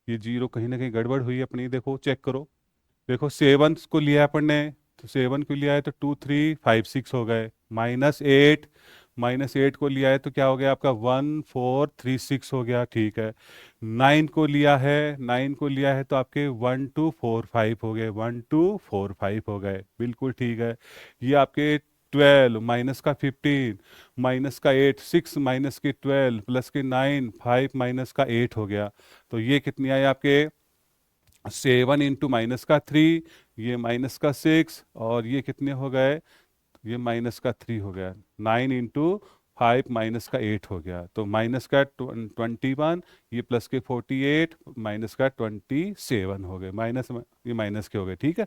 ये 0 कहीं ना कहीं गड़बड़ हुई है अपनी, देखो चेक करो। देखो 7 को लिया है अपन ने, तो 7 को लिया है तो 2, 3, 5, 6 हो गए। -8, -8 को लिया है तो क्या हो गया आपका? 1, 4, 3, 6 हो गया, ठीक है। 9 को लिया है, 9 को लिया है तो आपके 1, 2, 4, 5 हो गए, 1, 2, 4, 5 हो गए, बिल्कुल ठीक है। ये आपके 12 माइनस का 15 माइनस का 8, 6 माइनस के 12 प्लस के 9, 5 माइनस का 8 हो गया। तो ये कितनी आए आपके? 7 इंटू माइनस का 3, ये माइनस का 6 और ये कितने हो गए? ये माइनस का 3 हो गया। 9 इंटू 5 माइनस का 8 हो गया, तो माइनस का 21, ये प्लस के 48 माइनस का 27 हो गए। माइनस ये माइनस के हो गए, ठीक है।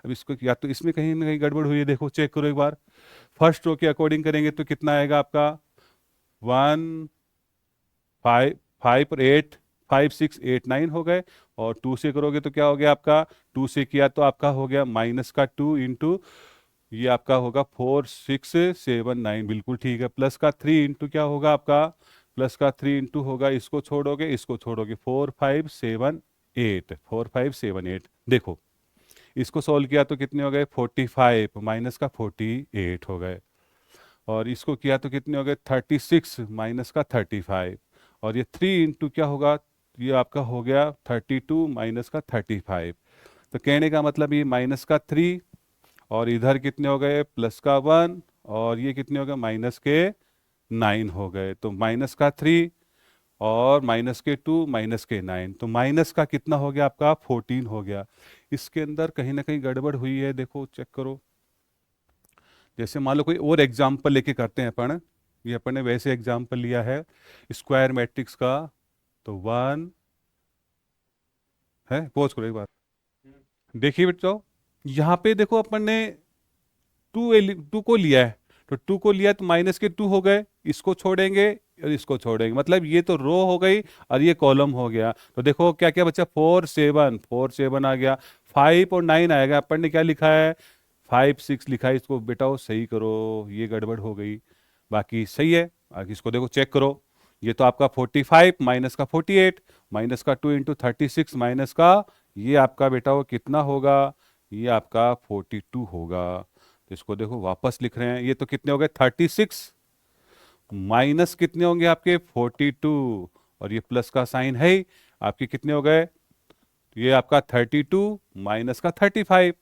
अब इसको या तो इसमें कहीं ना कहीं गड़बड़ हुई है, देखो चेक करो एक बार। फर्स्ट रो के अकॉर्डिंग करेंगे तो कितना आएगा आपका? 1, 5, 5 और 8, 5, 6, 8, 9 हो गए। और 2 से करोगे तो क्या हो गया आपका? 2 से किया तो आपका हो गया माइनस का 2 इंटू ये आपका होगा 4, 6, 7, 9, बिल्कुल ठीक है। प्लस का 3 इंटू क्या होगा आपका? प्लस का 3 इंटू होगा, इसको छोड़ोगे, इसको छोड़ोगे, 4, 5, 7, 8, 4, 5, 7, 8। देखो इसको सॉल्व किया तो कितने हो गए? 45 माइनस का 48 हो गए। और इसको किया तो कितने हो गए? 36 माइनस का 35। और ये 3 इंटू क्या होगा? ये आपका हो गया 32 माइनस का 35। तो कहने का मतलब ये माइनस का 3 और इधर कितने हो गए? प्लस का 1 और ये कितने हो गए? माइनस के 9 हो गए। तो माइनस का 3 और माइनस के 2 माइनस के 9, तो माइनस का कितना हो गया आपका? 14 हो गया। इसके अंदर कहीं ना कहीं गड़बड़ हुई है, देखो चेक करो। जैसे मान लो कोई और एग्जाम्पल लेके करते हैं अपन, ये अपन ने वैसे एग्जाम्पल लिया है स्क्वायर मैट्रिक्स का। तो 1 है, पोज करो एक बार, देखिए बेटा यहाँ पे देखो अपन ने 2 को लिया है, तो 2 को लिया तो माइनस के 2 हो गए, इसको छोड़ेंगे और इसको छोड़ेंगे, मतलब ये तो रो हो गई और ये कॉलम हो गया। तो देखो क्या क्या बचा? 4, 7, 4, 7 आ गया, 5 और 9 आएगा। अपन ने क्या लिखा है? 5, 6 लिखा है, इसको बेटाओ सही करो, ये गड़बड़ हो गई। बाकी सही है, आगे इसको देखो चेक करो। ये तो आपका 45 माइनस का 48 माइनस का 2 इंटू 36 माइनस का ये आपका बेटा वो कितना होगा? ये आपका 42 होगा। तो इसको देखो वापस लिख रहे हैं, ये तो कितने हो गए? 36 माइनस कितने होंगे आपके? 42 और ये प्लस का साइन है ही, आपके कितने हो गए? ये आपका 32 माइनस का 35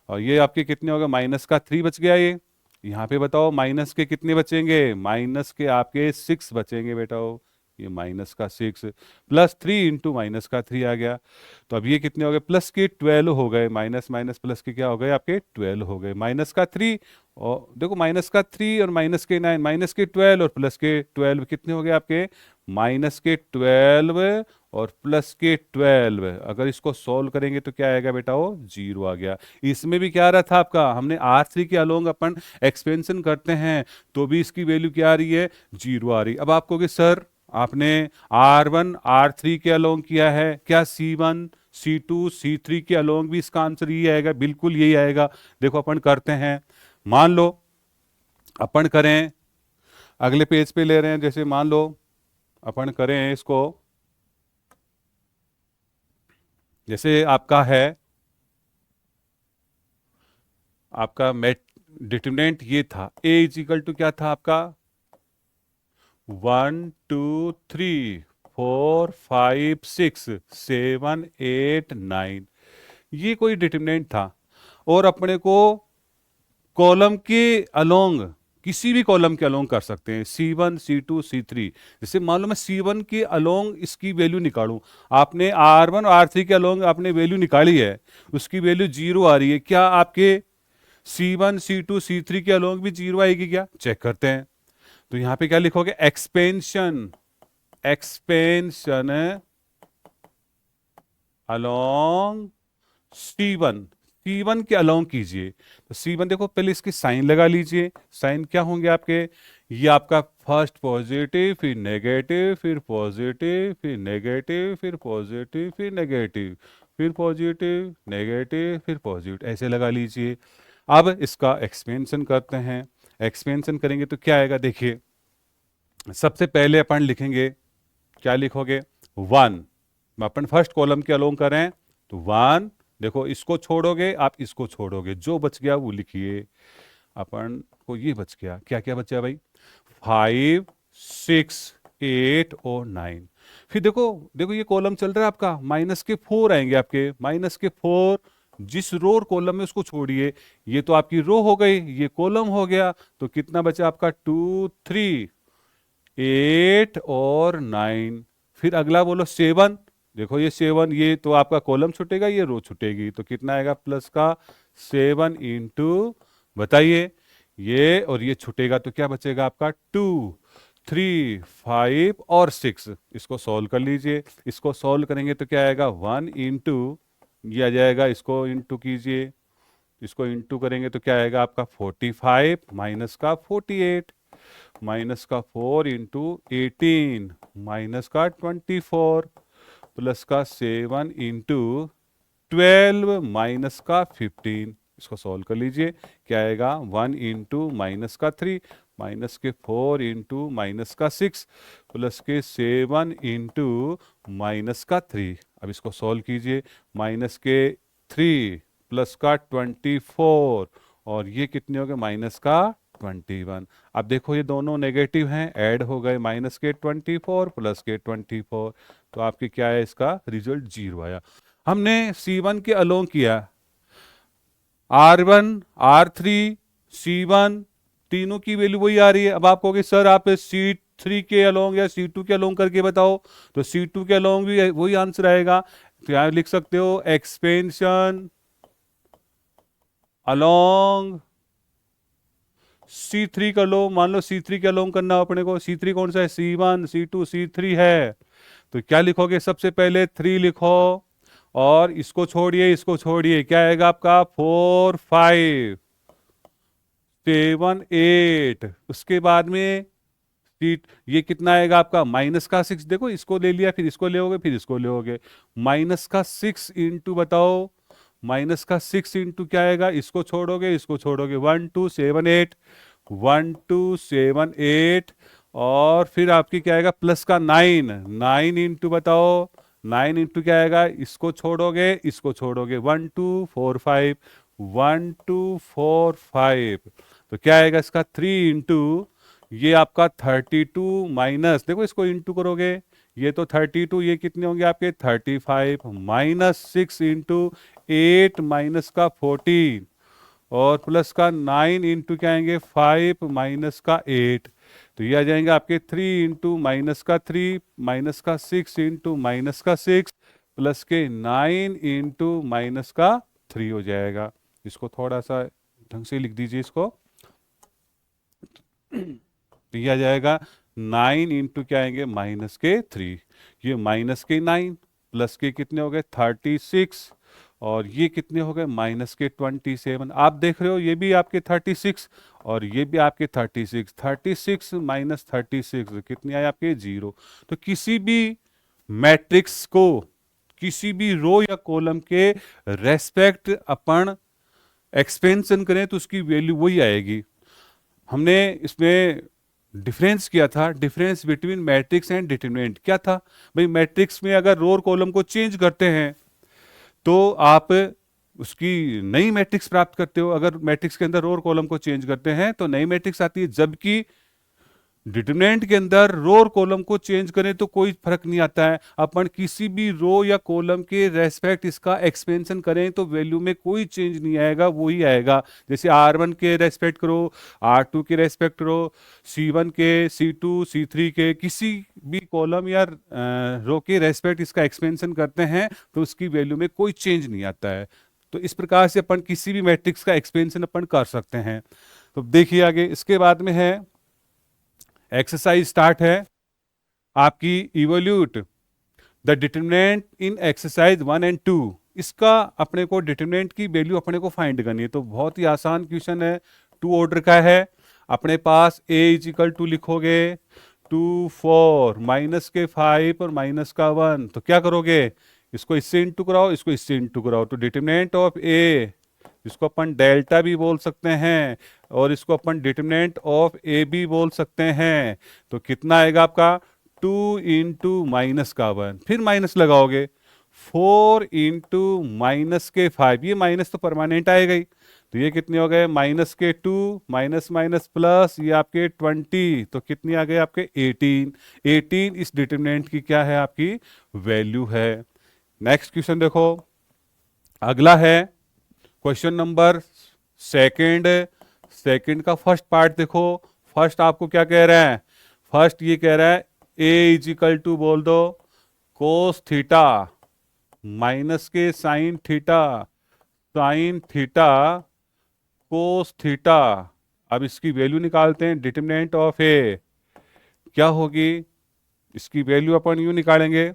और ये आपके कितने हो गए? माइनस का 3 बच गया। ये यहाँ पे बताओ माइनस के कितने बचेंगे? माइनस के आपके 6 बचेंगे बेटा। ये माइनस का 6 प्लस 3 इंटू माइनस का 3 आ गया। तो अब ये कितने हो गए, प्लस के 12 हो गए, माइनस माइनस प्लस के क्या हो गए आपके 12 हो गए, माइनस का 3 और देखो माइनस का 3 और माइनस के 9, माइनस के 12 और प्लस के 12 कितने हो गए आपके, माइनस के 12 और प्लस के 12। अगर इसको सॉल्व करेंगे तो क्या आएगा बेटा, वो 0 आ गया। इसमें भी क्या आ रहा था आपका, हमने R3 के अलोंग अपन एक्सपेंशन करते हैं तो भी इसकी वैल्यू क्या आ रही है, 0 आ रही। अब आप कहोगे सर आपने R1 R3 के अलोंग किया है, क्या C1 C2 C3 के अलोंग भी इसका आंसर यही आएगा, बिल्कुल यही आएगा। देखो अपन करते हैं, मान लो अपन करें, अगले पेज पे ले रहे हैं, जैसे मान लो अपन करें इसको, जैसे आपका है आपका मेट डिटरमिनेंट ये था, a इज इक्वल टू क्या था आपका 1 2 3 4 5 6 7 8 9, ये कोई डिटरमिनेंट था और अपने को कॉलम के अलोंग, किसी भी कॉलम के अलोंग कर सकते हैं, C1 C2 C3। जैसे मान लो मैं C1 के अलोंग इसकी वैल्यू निकालूं, आपने R1 और R3 के अलोंग आपने वैल्यू निकाली है, उसकी वैल्यू 0 आ रही है, क्या आपके C1 C2 C3 के अलोंग भी 0 आएगी क्या, चेक करते हैं। तो यहां पे क्या लिखोगे, expansion, expansion along C1, C1 के अलोंग कीजिए। तो C1 देखो पहले इसकी साइन लगा लीजिए, साइन क्या होंगे आपके, ये आपका फर्स्ट पॉजिटिव फिर नेगेटिव फिर पॉजिटिव फिर नेगेटिव फिर पॉजिटिव फिर नेगेटिव फिर पॉजिटिव नेगेटिव फिर पॉजिटिव, ऐसे लगा लीजिए। अब इसका एक्सपेंशन करते हैं, एक्सपेंशन करेंगे तो क्या आएगा, देखिए सबसे पहले अपन लिखेंगे, क्या लिखोगे 1, अपन फर्स्ट कॉलम के अलोंग करें तो 1, देखो इसको छोड़ोगे आप इसको छोड़ोगे, जो बच गया वो लिखिए। अपन को ये बच गया, क्या क्या बचा भाई, 5 6 8 और 9। फिर देखो देखो ये कॉलम चल रहा है आपका, माइनस के 4 आएंगे आपके, माइनस के 4 जिस रो और कॉलम में उसको छोड़िए, ये तो आपकी रो हो गई, ये कॉलम हो गया, तो कितना बचा आपका 2 3 8 और 9। फिर अगला बोलो 7, देखो ये 7, ये तो आपका कॉलम छूटेगा ये रो छूटेगी, तो कितना आएगा प्लस का 7 इंटू, बताइए ये और ये छूटेगा तो क्या बचेगा आपका 2 3 5 और 6। इसको सॉल्व कर लीजिए, इसको सॉल्व करेंगे तो क्या आएगा 1 इंटू, ये आ जाएगा, इसको इंटू कीजिए, इसको इंटू करेंगे तो क्या आएगा आपका 45 माइनस का 48, माइनस का 4 इंटू 18 माइनस का 24 प्लस का 7 इंटू 12 माइनस का 15। इसको सॉल्व कर लीजिए, क्या आएगा 1 इंटू माइनस का 3 माइनस के 4 इंटू माइनस का 6 प्लस के 7 इंटू माइनस का 3। अब इसको सॉल्व कीजिए, माइनस के 3 प्लस का 24 और ये कितने हो गए माइनस का 21। अब देखो ये दोनों नेगेटिव हैं, ऐड हो गए, माइनस के 24 प्लस के 24, तो आपके क्या है इसका रिजल्ट 0 आया। हमने C1 के अलोंग किया, R1 R3 C1 तीनों की वैल्यू वही आ रही है। अब आप कहोगे सर आप C3 के अलोंग या C2 के अलोंग करके बताओ, तो C2 के अलोंग भी वही आंसर आएगा। तो यहां लिख सकते हो एक्सपेंशन अलोंग C3 कर लो, मान लो C3 के अलोंग करना हो अपने को, C3 कौन सा है, C1 C2 C3 है, तो क्या लिखोगे, सबसे पहले 3 लिखो और इसको छोड़िए इसको छोड़िए, क्या आएगा आपका 4 5 7 8, उसके बाद में सीट ये कितना आएगा आपका माइनस का 6, देखो इसको ले लिया फिर इसको ले फिर इसको ले, माइनस का 6 इंटू बताओ, माइनस का 6 इंटू क्या आएगा, इसको छोड़ोगे इसको छोड़ोगे, 1 2 7 8 1 2 7 8 और फिर आपकी क्या आएगा प्लस का 9 9 इंटू बताओ, 9 इंटू क्या आएगा, इसको छोड़ोगे इसको छोड़ोगे, 1 2 4 5 1 2 4 5, तो क्या आएगा इसका 3 इंटू ये आपका 32 माइनस, देखो इसको इंटू करोगे ये तो 32, ये कितने होंगे आपके 35 माइनस 6 इंटू 8 माइनस का 14 और प्लस का 9 इंटू क्या आएंगे 5 माइनस का 8, तो ये आ जाएंगे आपके 3 इंटू माइनस का 3 माइनस का 6 इंटू माइनस का 6 प्लस के 9 इंटू माइनस का 3 हो जाएगा। इसको थोड़ा सा ढंग से लिख दीजिए इसको। तो ये आ जाएगा 9 इंटू क्या आएंगे माइनस के 3, ये माइनस के 9 प्लस के कितने हो गए 36 और ये कितने हो गए माइनस के 27। आप देख रहे हो ये भी आपके 36 और ये भी आपके 36, 36 माइनस 36 कितनी आए आपके 0। तो किसी भी मैट्रिक्स को किसी भी रो या कॉलम के रेस्पेक्ट अपन एक्सपेंशन करें तो उसकी वैल्यू वही आएगी। हमने इसमें डिफरेंस किया था, difference between matrix and determinant क्या था भाई। मैट्रिक्स में अगर रो और कॉलम को चेंज करते हैं तो आप उसकी नई मैट्रिक्स प्राप्त करते हो। अगर मैट्रिक्स के अंदर रो और कॉलम को चेंज करते हैं तो नई मैट्रिक्स आती है, जबकि डिटरमिनेंट के अंदर रो और कॉलम को चेंज करें तो कोई फर्क नहीं आता है। अपन किसी भी रो या कॉलम के रेस्पेक्ट इसका एक्सपेंशन करें तो वैल्यू में कोई चेंज नहीं आएगा, वही आएगा। जैसे R1 के रेस्पेक्ट करो, R2 के रेस्पेक्ट करो, C1 के, C2, C3 के किसी भी कॉलम या रो के रेस्पेक्ट इसका एक्सपेंशन करते हैं तो उसकी वैल्यू में कोई चेंज नहीं आता है। तो इस प्रकार से अपन किसी भी मैट्रिक्स का एक्सपेंशन अपन कर सकते हैं। तो देखिए आगे इसके बाद में है एक्सरसाइज स्टार्ट है आपकी evolute the determinant in exercise 1 and 2। इसका अपने को डिटरमिनेंट की वैल्यू अपने को फाइंड करनी है। तो बहुत ही आसान क्वेश्चन है, 2 ऑर्डर का है। अपने पास a इज इक्वल टू लिखोगे 2 4 माइनस के 5 और माइनस का 1। तो क्या करोगे, इसको इससे इंटू कराओ, इसको इससे इंटू कराओ। तो डिटरमिनेंट ऑफ a, इसको अपन डेल्टा भी बोल सकते हैं और इसको अपन डिटरमिनेंट ऑफ ए भी बोल सकते हैं। तो कितना आएगा आपका 2 इंटू माइनस का 1, फिर माइनस लगाओगे 4 इंटू माइनस के 5, ये माइनस तो परमानेंट आएगा ही। तो ये कितने हो गए माइनस के 2 माइनस माइनस प्लस ये आपके 20, तो कितनी आ गए आपके 18। 18 इस डिटरमिनेंट की क्या है आपकी वैल्यू है। नेक्स्ट क्वेश्चन देखो, अगला है क्वेश्चन नंबर सेकंड का फर्स्ट पार्ट देखो। फर्स्ट आपको क्या कह रहा है, फर्स्ट ये कह रहा है a इज इक्वल टू बोल दो कोस थीटा माइनस के साइन थीटा कोस थीटा। अब इसकी वैल्यू निकालते हैं, डिटरमिनेंट ऑफ a क्या होगी, इसकी वैल्यू अपन यूं निकालेंगे,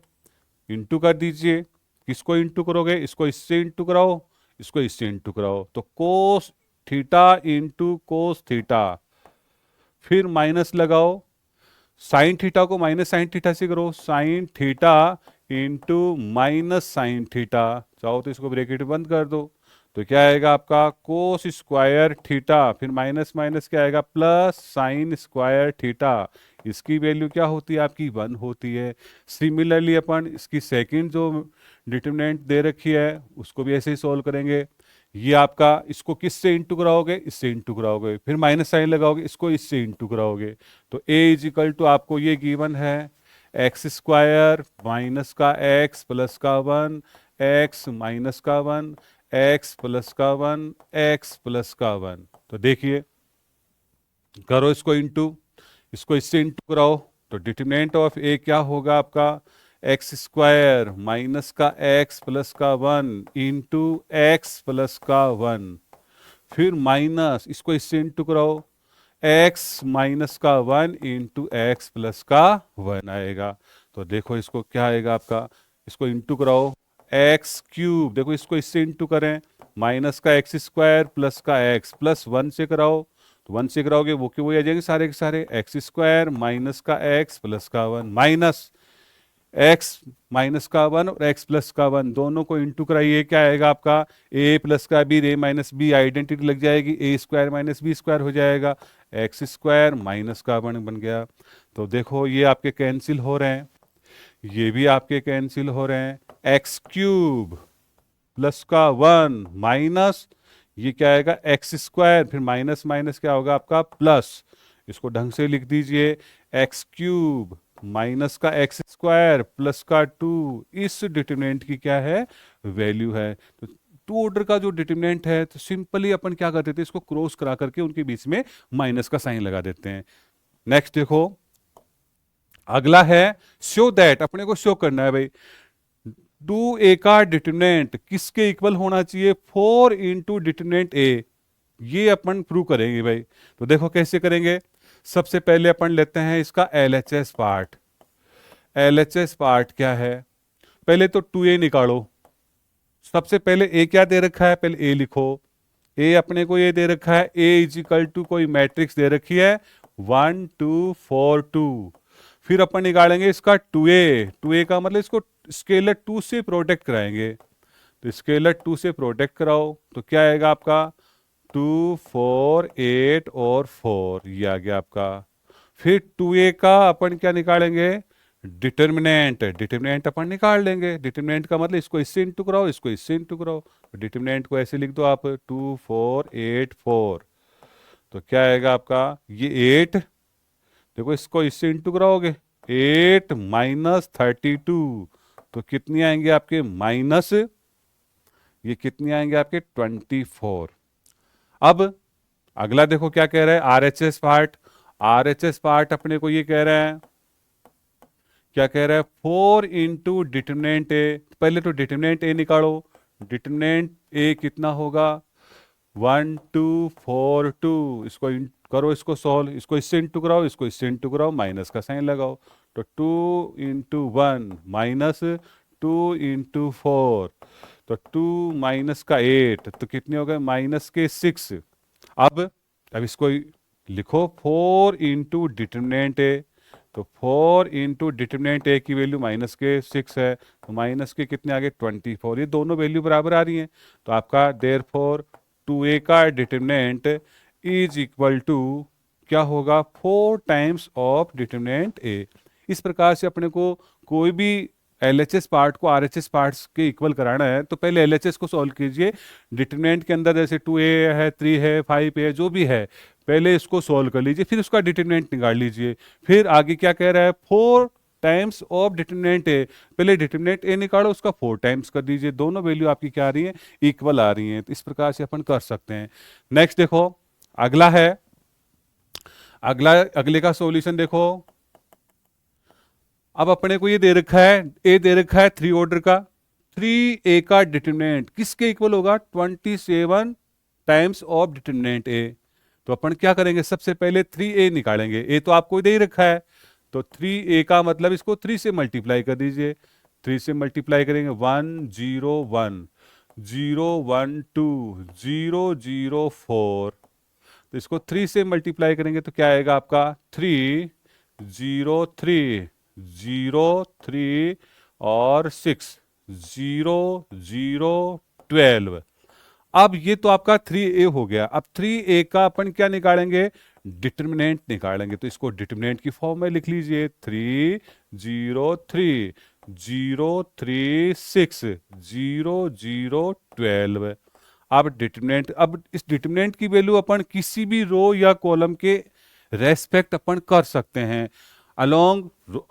इंटू कर दीजिए। किसको इंटू करोगे, इसको इससे इंटू कराओ, इसको इससे इंटू कराओ। तो cos theta into cos theta, फिर माइनस लगाओ, साइन थीटा को माइनस साइन थीटा से करो, sine theta into minus sine theta. चाहो तो इसको ब्रैकेट बंद कर दो। तो क्या आएगा आपका कोस स्क्वायर थीटा, फिर माइनस माइनस क्या आएगा प्लस साइन स्क्वायर थीटा। इसकी वैल्यू क्या होती है आपकी 1 होती है। सिमिलरली अपन इसकी सेकंड जो डिटरमिनेंट दे रखी है उसको भी ऐसे ही सॉल्व करेंगे। ये आपका इसको किससे इंटू कराओगे, इससे इंटू कराओगे, फिर माइनस साइन लगाओगे, इसको इससे इंटू कराओगे। तो a इज इक्वल टू आपको ये गिवन है एक्स स्क्वायर माइनस का एक्स प्लस का 1 एक्स माइनस का 1 एक्स प्लस का 1 एक्स प्लस का 1। तो देखिए करो इसको इंटू, इसको इससे इंटू कराओ। तो डिटरमिनेंट ऑफ a क्या होगा आपका एक्स स्क्वायर माइनस का एक्स प्लस का 1 इंटू एक्स प्लस का 1, फिर माइनस इसको इससे इंटू कराओ एक्स माइनस का 1 इंटू एक्स प्लस का 1 आएगा। तो देखो इसको क्या आएगा आपका, इसको इंटू कराओ एक्स क्यूब, देखो इसको इससे इंटू करें माइनस का एक्स स्क्वायर प्लस का एक्स प्लस 1 से कराओ। तो 1 से कराओगे वो क्यों वही आ जाएंगे सारे के सारे, एक्स स्क्वायर माइनस का एक्स प्लस का 1 माइनस एक्स माइनस का 1 और एक्स प्लस का 1 दोनों को इंटू कराइए, क्या आएगा आपका a प्लस का b, a minus b identity लग जाएगी, a square minus b square हो जाएगा, एक्स स्क्वायर माइनस का 1 बन गया। तो देखो ये आपके कैंसिल हो रहे हैं, ये भी आपके कैंसिल हो रहे हैं। एक्स क्यूब प्लस का 1 माइनस ये क्या आएगा एक्स स्क्वायर, फिर माइनस माइनस क्या होगा आपका प्लस। इसको ढंग से लिख दीजिए एक्स क्यूब माइनस का एक्स स्क्वायर प्लस का 2, इस डिटरमिनेंट की क्या है वैल्यू है। तो 2 ऑर्डर का जो डिटरमिनेंट है तो सिंपली अपन क्या करते थे, इसको क्रॉस करा करके उनके बीच में माइनस का साइन लगा देते हैं। नेक्स्ट देखो, अगला है शो दैट, अपने को शो करना है भाई डू ए का डिटरमिनेंट किसके इक्वल होना चाहिए, 4 इंटू डिटरमिनेंट ए। ये अपन प्रूव करेंगे भाई। तो देखो कैसे करेंगे। सबसे पहले अपन लेते हैं इसका एलएचएस पार्ट। एलएचएस पार्ट क्या है, पहले तो 2a निकालो। सबसे पहले ए क्या दे रखा है, पहले ए लिखो। ए अपने को ये दे रखा है, ए इज इक्वल टू कोई मैट्रिक्स दे रखी है 1 2 4 2। फिर अपन निकालेंगे इसका 2a। 2a का मतलब इसको स्केलर 2 से प्रोटेक्ट कराएंगे। तो स्केलर 2 से प्रोटेक्ट कराओ तो क्या आएगा आपका 2 4 8 और 4, ये आ गया आपका। फिर 2a का अपन क्या निकालेंगे, डिटर्मिनेंट। डिटर्मिनेंट अपन निकाल लेंगे। डिटर्मिनेंट का मतलब इसको इससे इंटू कराओ, इसको इससे इंटू कराओ। डिटर्मिनेंट को ऐसे लिख दो आप 2 4 8 4। तो क्या आएगा आपका ये 8, देखो इसको इससे इंटू कराओगे 8 माइनस 32, तो कितनी आएंगे आपके माइनस, ये कितनी आएंगे आपके 24। अब अगला देखो क्या कह रहा है, आरएचएस पार्ट। आरएचएस पार्ट अपने को ये कह रहा है, क्या कह रहा है 4 इंटू डिटर्मिनेंट ए। पहले तो डिटर्मिनेंट ए निकालो। डिटर्मिनेंट ए कितना होगा 1 2 4 2। इसको करो, इसको सॉल्व, इसको इससे इंटू कराओ, इसको इससे इंटू कराओ, माइनस का साइन लगाओ। तो 2 इंटू 1 माइनस 2 इंटू 4, तो 2 माइनस का 8, तो कितने हो गए माइनस के 6। अब इसको लिखो 4 इंटू डिटर्मिनेंट ए। तो 4 इंटू डिटर्मिनेंट ए की वैल्यू माइनस के 6 है, तो माइनस के कितने आ गए 24। ये दोनों वैल्यू बराबर आ रही हैं, तो आपका देयरफॉर 2a का डिटर्मिनेंट इज इक्वल टू क्या होगा 4 टाइम्स ऑफ डिटर्मिनेंट ए। इस प्रकार से अपने को कोई भी एलएचएस पार्ट को आरएचएस पार्ट्स के इक्वल कराना है तो पहले एलएचएस को सॉल्व कीजिए। डिटर्मिनेंट के अंदर जैसे 2a है, 3 है, 5 है, जो भी है पहले इसको सॉल्व कर लीजिए, फिर उसका डिटर्मिनेंट निकाल लीजिए। फिर आगे क्या कह रहा है 4 टाइम्स ऑफ डिटर्मिनेंट ए, पहले डिटर्मिनेंट ए निकालो, उसका 4 टाइम्स कर दीजिए। दोनों वैल्यू आपकी क्या आ रही है, इक्वल आ रही हैं। तो इस प्रकार से अपन कर सकते हैं। नेक्स्ट देखो, अगला है, अगले का सॉल्यूशन देखो। अब अपने को ये दे रखा है, ए दे रखा है 3 ऑर्डर का। 3a का डिटर्मिनेंट किसके इक्वल होगा 27 टाइम्स ऑफ डिटर्मिनेंट ए। तो अपन क्या करेंगे, सबसे पहले 3a निकालेंगे। ए तो आपको दे ही रखा है, तो 3a का मतलब इसको 3 से मल्टीप्लाई कर दीजिए। 3 से मल्टीप्लाई करेंगे 1 0 1 0 1 2 0 0 4। तो इसको 3 से मल्टीप्लाई करेंगे तो क्या आएगा आपका 3 0 3 0 3 और 6 0 0 12। अब ये तो आपका 3a हो गया। अब 3a का अपन क्या निकालेंगे, डिटर्मिनेंट निकालेंगे। तो इसको डिटर्मिनेंट की फॉर्म में लिख लीजिए 3 0 3 0 3 6 0 0 12। अब डिटर्मिनेंट, अब इस डिटर्मिनेंट की वैल्यू अपन किसी भी रो या कॉलम के रेस्पेक्ट अपन कर सकते हैं। अलोंग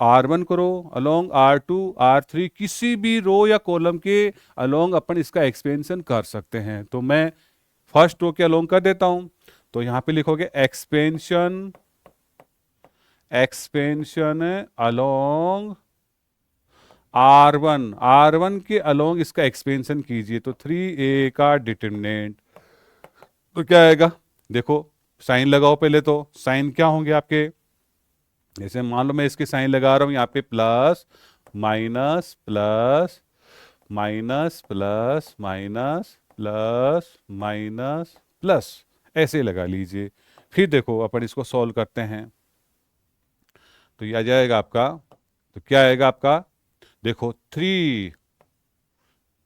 R1 करो, अलोंग R2 R3, किसी भी रो या कॉलम के अलोंग अपन इसका एक्सपेंशन कर सकते हैं। तो मैं फर्स्ट रो के अलोंग कर देता हूं। तो यहां पे लिखोगे expansion, expansion along R1, R1 के अलोंग इसका एक्सपेंशन कीजिए। तो 3a का डिटर्मिनेंट तो क्या आएगा, देखो साइन लगाओ। पहले तो साइन क्या होंगे आपके, जैसे मान लो मैं इसके साइन लगा रहा हूं यहाँ पे plus minus plus minus plus minus plus minus plus, ऐसे लगा लीजिए। फिर देखो अपन इसको सॉल्व करते हैं तो ये आ जाएगा आपका, तो क्या आएगा आपका, देखो 3,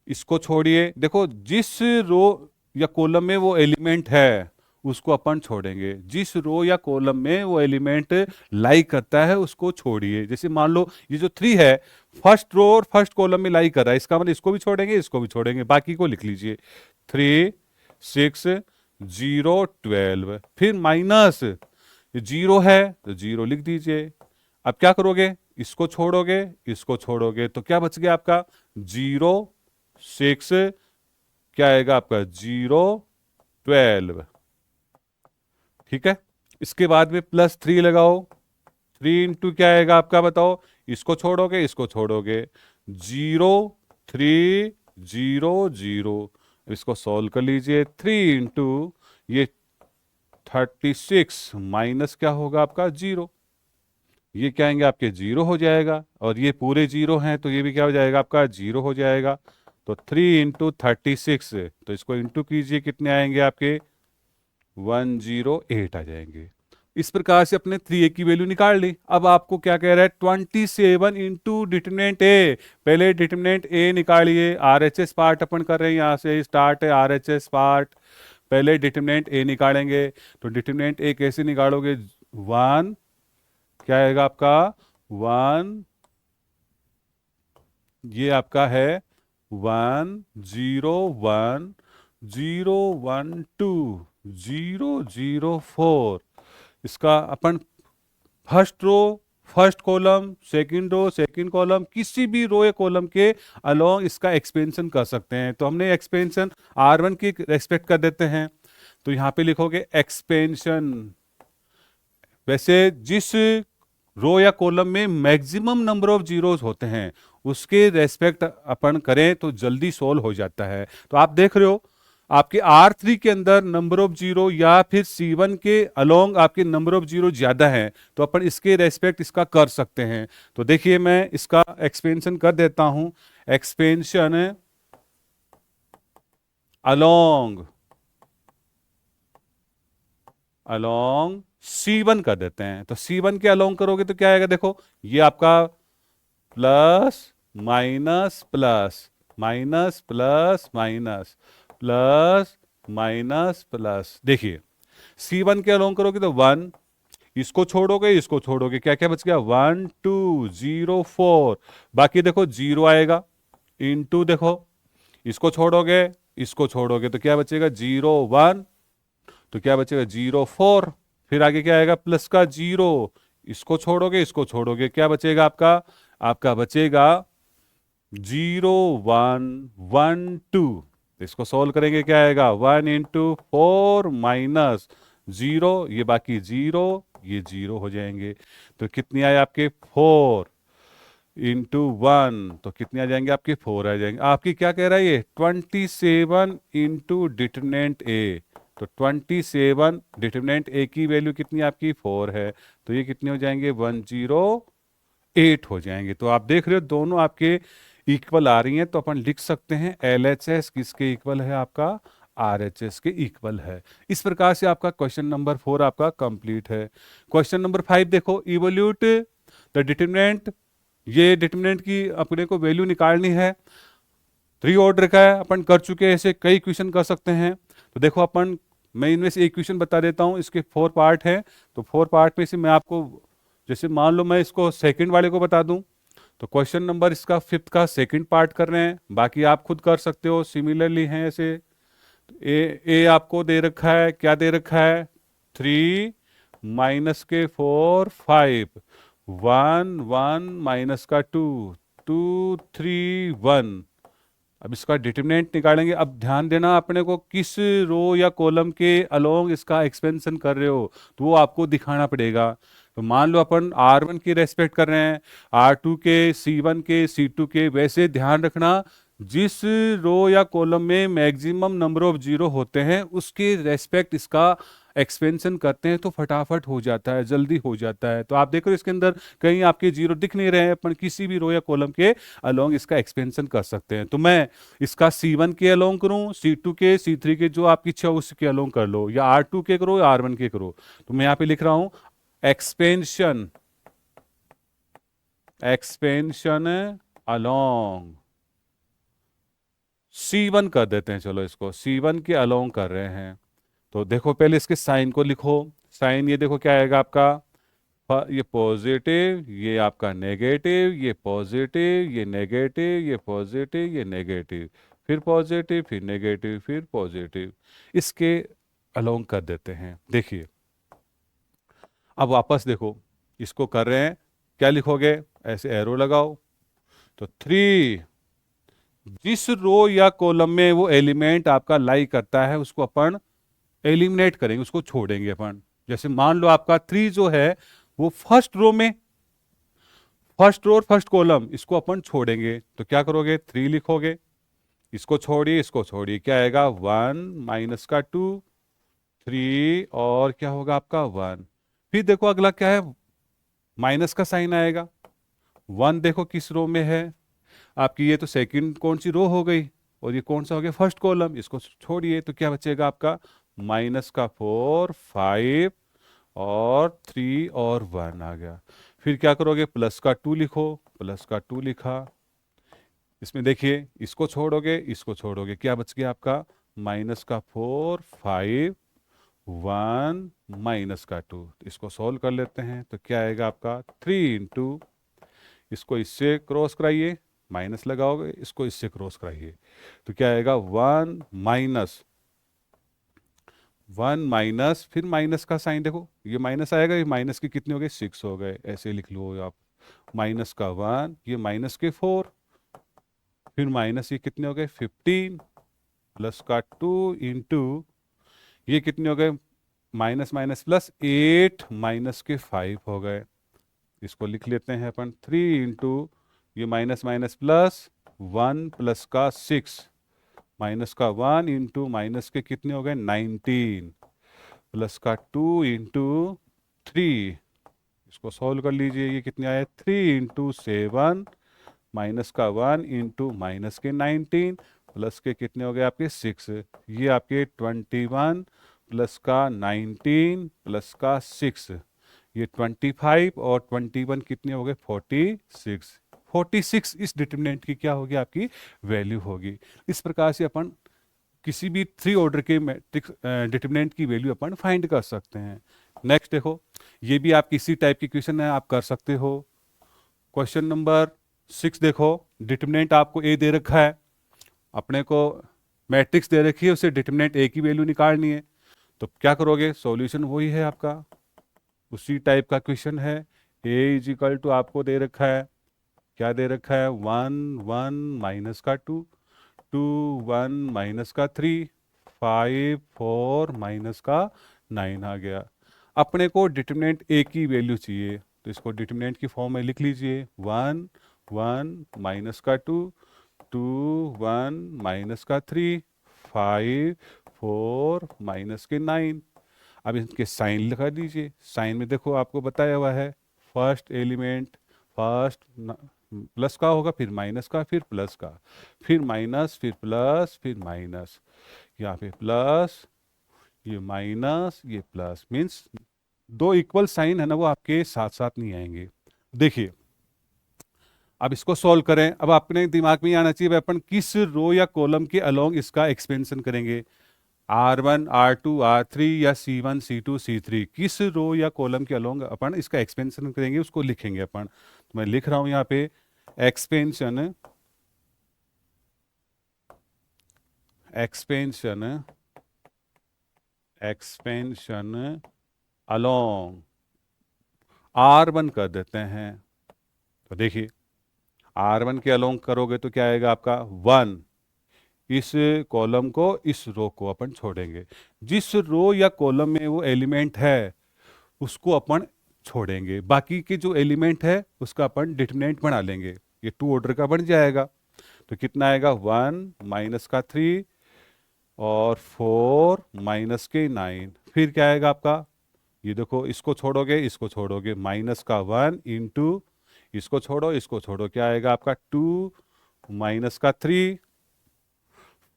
इसको छोड़िए। देखो जिस रो या कॉलम में वो एलिमेंट है उसको अपन छोड़ेंगे, जिस रो या कॉलम में वो एलिमेंट लाई करता है उसको छोड़िए। जैसे मान लो ये जो 3 है फर्स्ट रो और फर्स्ट कॉलम में लाई कर रहा है, इसका मतलब इसको भी छोड़ेंगे, इसको भी छोड़ेंगे, बाकी को लिख लीजिए 3 6 0 12। फिर माइनस 0 है तो 0 लिख दीजिए। अब क्या करोगे, इसको छोड़ोगे, इसको छोड़ोगे, तो क्या बच गया आपका 0 6, क्या आएगा आपका 0 12। ठीक है, इसके बाद में +3 लगाओ, 3 इंटू क्या आएगा आपका, बताओ, इसको छोड़ोगे इसको छोड़ोगे, 0 3 0 0, इसको सॉल्व कर लीजिए। 3 इंटू ये 36 माइनस क्या होगा आपका 0, ये क्या आएंगे आपके 0 हो जाएगा, और ये पूरे 0 हैं तो ये भी क्या हो जाएगा आपका 0 हो जाएगा। तो 3 इंटू 36, तो इसको इंटू कीजिए, कितने आएंगे आपके 108 आ जाएंगे। इस प्रकार से अपने 3a की वैल्यू निकाल ली। अब आपको क्या कह रहा है, 27 इंटू डिटरमिनेंट ए। पहले डिटरमिनेंट ए निकालिए, आरएचएस पार्ट अपन कर रहे हैं, यहाँ से स्टार्ट है आरएचएस पार्ट। पहले डिटरमिनेंट ए निकालेंगे, तो डिटरमिनेंट ए कैसे निकालोगे, 1 क्या आएगा आपका 1, ये आपका है 1 0 1 0 1 2 0 0 4। इसका अपन first row first column, second row second column, किसी भी रो या कॉलम के अलोंग इसका एक्सपेंशन कर सकते हैं। तो हमने एक्सपेंशन R1 की रेस्पेक्ट कर देते हैं, तो यहाँ पे लिखोगे एक्सपेंशन। वैसे जिस रो या कॉलम में मैक्सिमम नंबर ऑफ जीरोस होते हैं उसके रेस्पेक्ट अपन करें तो जल्दी सोल्व हो जाता है। तो आप देख रहे हो आपके R3 के अंदर नंबर ऑफ जीरो या फिर C1 के अलोंग आपके नंबर ऑफ जीरो ज्यादा है, तो अपन इसके रेस्पेक्ट इसका कर सकते हैं। तो देखिए मैं इसका एक्सपेंशन कर देता हूं, एक्सपेंशन अलोंग अलोंग C1 कर देते हैं। तो C1 के अलोंग करोगे तो क्या आएगा, देखो ये आपका plus minus plus minus plus minus plus minus plus. देखिए C1 के अलोंग करोगे तो 1, इसको छोड़ोगे क्या क्या बच गया 1 2 0 4, बाकी देखो 0 आएगा, इनटू देखो इसको छोड़ोगे तो क्या बचेगा 0 1, तो क्या बचेगा 0 4, फिर आगे क्या आएगा प्लस का 0, इसको छोड़ोगे क्या बचेगा आपका बचेगा 0 1 1 2। इसको सोल्व करेंगे क्या आएगा 1 इंटू 4 माइनस 0, ये बाकी 0 ये 0 हो जाएंगे। तो कितनी आए आपके 4 इंटू 1, तो कितने आ जाएंगे आपके 4 आ जाएंगे। आपकी क्या कह रहा है ये 27 इंटू डिटरमिनेंट ए, तो 27 डिटरमिनेंट ए की वैल्यू कितनी आपकी 4 है, तो ये कितने हो जाएंगे 108 हो जाएंगे। तो आप देख रहे हो दोनों आपके इक्वल आ रही हैं, तो अपन लिख सकते हैं LHS किसके इक्वल है, आपका RHS के इक्वल है। इस प्रकार से आपका क्वेश्चन नंबर 4 आपका कंप्लीट है। क्वेश्चन नंबर 5 देखो, इवोल्यूट द डिटरमिनेंट। ये डिटरमिनेंट की अपने को वैल्यू निकालनी है, 3 ऑर्डर का है, अपन कर चुके हैं, ऐसे कई क्वेश्चन कर सकते हैं। तो देखो अपन, मैं इनमें से एक क्वेश्चन बता देता हूँ, इसके 4 पार्ट हैं, तो 4 पार्ट में से मैं आपको, जैसे मान लो मैं इसको सेकंड वाले को बता दूं, तो क्वेश्चन नंबर इसका 5th का सेकंड पार्ट कर रहे हैं, बाकी आप खुद कर सकते हो, सिमिलरली हैं ऐसे। ए आपको दे रखा है, क्या दे रखा है 3 माइनस के 4 5 1 1 माइनस का 2 2 3 1। अब इसका डिटरमिनेंट निकालेंगे। अब ध्यान देना अपने को किस रो या कॉलम के अलोंग इसका एक्सपेंशन कर रहे हो, तो वो आपको दिखाना पड़ेगा। तो मान लो अपन R1 की रेस्पेक्ट कर रहे हैं, R2 के, C1 के, C2 के, वैसे ध्यान रखना जिस रो या कॉलम में मैक्सिमम नंबर ऑफ जीरो होते हैं उसके रेस्पेक्ट इसका एक्सपेंशन करते हैं तो फटाफट हो जाता है, जल्दी हो जाता है। तो आप देखो इसके अंदर कहीं आपके जीरो दिख नहीं रहे हैं, अपन किसी भी रो या कॉलम के अलोंग इसका एक्सपेंशन कर सकते हैं। तो मैं इसका C1 के अलोंग करूं, C2 के, C3 के, जो आपकी इच्छा उसके अलोंग कर लो, या R2 के करो या R1 के करो। तो मैं यहाँ पे लिख रहा हूं एक्सपेंशन अलोंग C1 कर देते हैं। चलो इसको C1 के अलोंग कर रहे हैं, तो देखो पहले इसके साइन को लिखो। साइन ये देखो क्या आएगा आपका, ये पॉजिटिव, ये आपका नेगेटिव, ये पॉजिटिव, ये नेगेटिव, ये पॉजिटिव, ये नेगेटिव, फिर पॉजिटिव, फिर नेगेटिव, फिर पॉजिटिव, इसके अलोंग कर देते हैं। देखिए अब वापस देखो इसको कर रहे हैं, क्या लिखोगे, ऐसे एरो लगाओ। तो 3 जिस रो या कॉलम में वो एलिमेंट आपका लाई करता है उसको अपन एलिमिनेट करेंगे, उसको छोड़ेंगे अपन। जैसे मान लो आपका 3 जो है वो फर्स्ट रो में, फर्स्ट रो और फर्स्ट कॉलम इसको अपन छोड़ेंगे। तो क्या करोगे, 3 लिखोगे, इसको छोड़िए, इसको छोड़िए, क्या आएगा 1 माइनस का 2, 3 और क्या होगा आपका 1। फिर देखो अगला क्या है, माइनस का साइन आएगा। 1 देखो किस रो में है आपकी, ये तो सेकंड कौन सी रो हो गई, और ये कौन सा हो गया फर्स्ट कॉलम, इसको छोड़िए तो क्या बचेगा आपका माइनस का 4, 5 और 3 और 1 आ गया। फिर क्या करोगे, प्लस का 2 लिखो, प्लस का 2 लिखा, इसमें देखिए इसको छोड़ोगे, इसको छोड़ोगे, क्या बच गया आपका माइनस का 4, 5, 1 माइनस का 2। इसको सॉल्व कर लेते हैं तो क्या आएगा आपका 3 इंटू, इसको इससे क्रॉस कराइए, माइनस लगाओगे, इसको इससे क्रॉस कराइए तो क्या आएगा 1 माइनस फिर माइनस का साइन देखो, ये माइनस आएगा, ये माइनस के कितने हो गए 6 हो गए, ऐसे लिख लो आप, माइनस का 1, ये माइनस के 4, फिर माइनस ये कितने हो गए 15, प्लस का 2 इंटू ये कितने हो गए माइनस माइनस प्लस 8 माइनस के 5 हो गए। इसको लिख लेते हैं अपन 3 इंटू ये माइनस माइनस प्लस 1 प्लस का 6 माइनस का 1 इंटू माइनस के कितने हो गए 19 प्लस का 2 इंटू 3, इसको सॉल्व कर लीजिए, ये कितने आए 3 इंटू 7 माइनस का 1 इंटू माइनस के 19 प्लस के कितने हो गए आपके 6, ये आपके 21 प्लस का 19 प्लस का 6, ये 25 और 21 कितने हो गए 46। 46 इस डिटरमिनेंट की क्या होगी आपकी वैल्यू होगी। इस प्रकार से अपन किसी भी 3 ऑर्डर के मैट्रिक्स डिटरमिनेंट की वैल्यू अपन फाइंड कर सकते हैं। नेक्स्ट देखो, ये भी आप किसी टाइप की क्वेश्चन है आप कर सकते हो। क्वेश्चन नंबर 6 देखो, डिटरमिनेंट आपको ए दे रखा है, अपने को मैट्रिक्स दे रखी है, उसे डिटरमिनेंट ए की वैल्यू निकालनी है। तो क्या करोगे, सॉल्यूशन वही है आपका, उसी टाइप का क्वेश्चन है। ए इज इक्वल टू आपको दे रखा है, क्या दे रखा है 1 1 माइनस का 2, 2 1 माइनस का 3, 5 4 माइनस का 9 आ गया। अपने को डिटरमिनेंट ए की वैल्यू चाहिए, तो इसको डिटरमिनेंट की फॉर्म में लिख लीजिए 1 1 माइनस का 2, 2 1 माइनस का 3, 5 4 माइनस के 9। अब इनके साइन लगा दीजिए, साइन में देखो आपको बताया हुआ है फर्स्ट एलिमेंट फर्स्ट प्लस का होगा, फिर माइनस का, फिर प्लस का, फिर माइनस, फिर प्लस, फिर माइनस, यहाँ पे प्लस, ये माइनस, ये प्लस, मीन्स दो इक्वल साइन है ना वो आपके साथ साथ नहीं आएंगे। देखिए अब इसको सॉल्व करें, अब अपने दिमाग में ये आना चाहिए अपन किस रो या कॉलम के अलोंग इसका एक्सपेंशन करेंगे, R1 R2 R3 या C1 C2 C3, किस रो या कॉलम के अलोंग अपन इसका एक्सपेंशन करेंगे उसको लिखेंगे अपन। तो मैं लिख रहा हूं यहाँ पे expansion, expansion expansion along R1 कर देते हैं। तो देखिए R1 के अलोंग करोगे तो क्या आएगा आपका 1, इस कॉलम को इस रो को अपन छोड़ेंगे, जिस रो या कॉलम में वो एलिमेंट है उसको अपन छोड़ेंगे, बाकी के जो एलिमेंट है उसका अपन डिटरमिनेंट बना लेंगे, ये 2 ऑर्डर का बन जाएगा। तो कितना आएगा 1 माइनस का 3 और 4 माइनस के 9, फिर क्या आएगा आपका, ये देखो इसको छोड़ोगे, इसको छोड़ोगे, माइनस का 1 इंटू इसको छोड़ो, इसको छोड़ो, क्या आएगा आपका 2 माइनस का 3,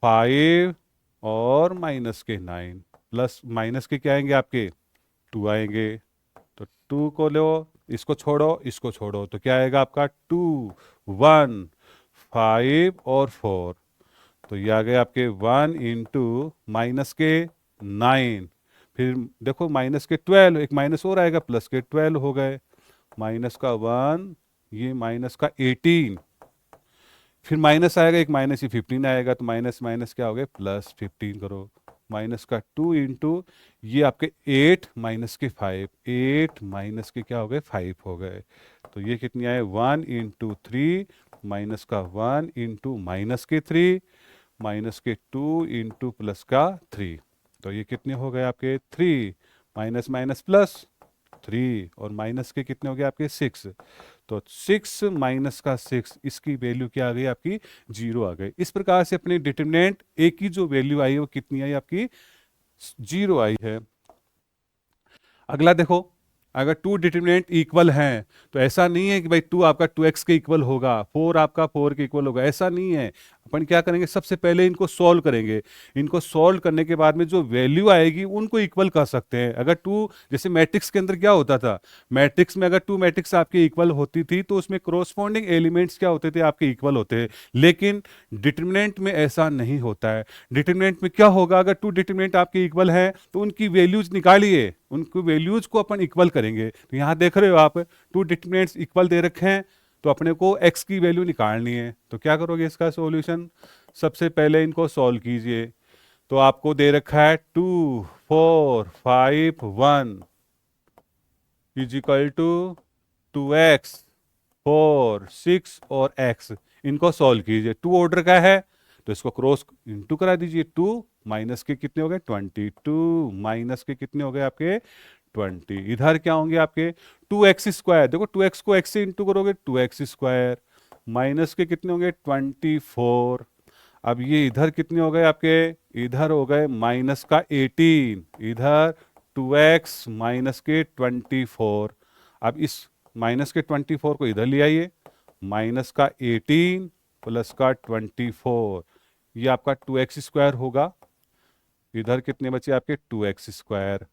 5 और माइनस के 9, प्लस माइनस के क्या आएंगे आपके 2 आएंगे। तो 2 को लो, इसको छोड़ो, इसको छोड़ो, तो क्या आएगा आपका 2 1 5 और 4, तो ये आ गए आपके 1 इंटू माइनस के 9, फिर देखो माइनस के 12, एक माइनस और आएगा, प्लस के 12 हो गए, माइनस का 1, ये माइनस का 18, फिर माइनस आएगा, एक माइनस, ये 15 आएगा, तो माइनस माइनस क्या हो गए प्लस 15 करो, माइनस का 2 इंटू ये आपके 8 माइनस के 5, 8 माइनस के क्या हो गए 5 हो गए। तो ये कितनी आए 1 इंटू 3 माइनस का 1 इंटू माइनस के 3 माइनस के 2 इंटू प्लस का 3, तो ये कितने हो गए आपके 3 माइनस माइनस प्लस, 3 और माइनस के कितने हो गए आपके 6। तो 6 माइनस का 6, इसकी वैल्यू क्या आ गई आपकी 0 आ गई। इस प्रकार से अपने डिटरमिनेंट ए की जो वैल्यू आई है वो कितनी आई आपकी 0 आई है। अगला देखो, अगर टू डिटरमिनेंट इक्वल हैं तो ऐसा नहीं है कि भाई 2 आपका 2x के इक्वल होगा, 4 आपका 4 के इक्वल होगा, ऐसा नहीं है। अपन क्या करेंगे, सबसे पहले इनको सॉल्व करेंगे। इनको सॉल्व करने के बाद में जो वैल्यू आएगी उनको इक्वल कर सकते हैं। अगर टू, जैसे मैट्रिक्स के अंदर क्या होता था, मैट्रिक्स में अगर टू मैट्रिक्स आपके इक्वल होती थी तो उसमें कोरोस्पोंडिंग एलिमेंट्स क्या होते थे आपके इक्वल होते हैं। लेकिन डिटरमिनेंट में ऐसा नहीं होता है। डिटरमिनेंट में क्या होगा, अगर टू डिटरमिनेंट आपके इक्वल है तो उनकी वैल्यूज निकालिए, उनकी वैल्यूज को अपन इक्वल करेंगे। तो यहाँ देख रहे हो आप, टू डिटरमिनेंट्स इक्वल दे रखे हैं तो अपने को x की वैल्यू निकालनी है। तो क्या करोगे इसका सॉल्यूशन, सबसे पहले इनको सॉल्व कीजिए। तो आपको दे रखा है 2 4 5 1 इज इक्वल टू 2x 4 6 और x। इनको सॉल्व कीजिए, 2 ऑर्डर का है तो इसको क्रॉस इंटू करा दीजिए। 2 माइनस के कितने हो गए 20, 2 माइनस के कितने हो गए आपके 20। इधर क्या होंगे आपके 2x स्क्वायर, देखो 2x को x से इंटू करोगे 2x स्क्वायर, माइनस के कितने होंगे 24। अब ये इधर कितने हो गए आपके, इधर हो गए माइनस का 18, इधर 2x माइनस के 24। अब इस माइनस के 24 को इधर ले आइए, माइनस का 18 प्लस का 24, ये आपका 2x स्क्वायर होगा। इधर कितने बचे आपके 2x स्क्वायर,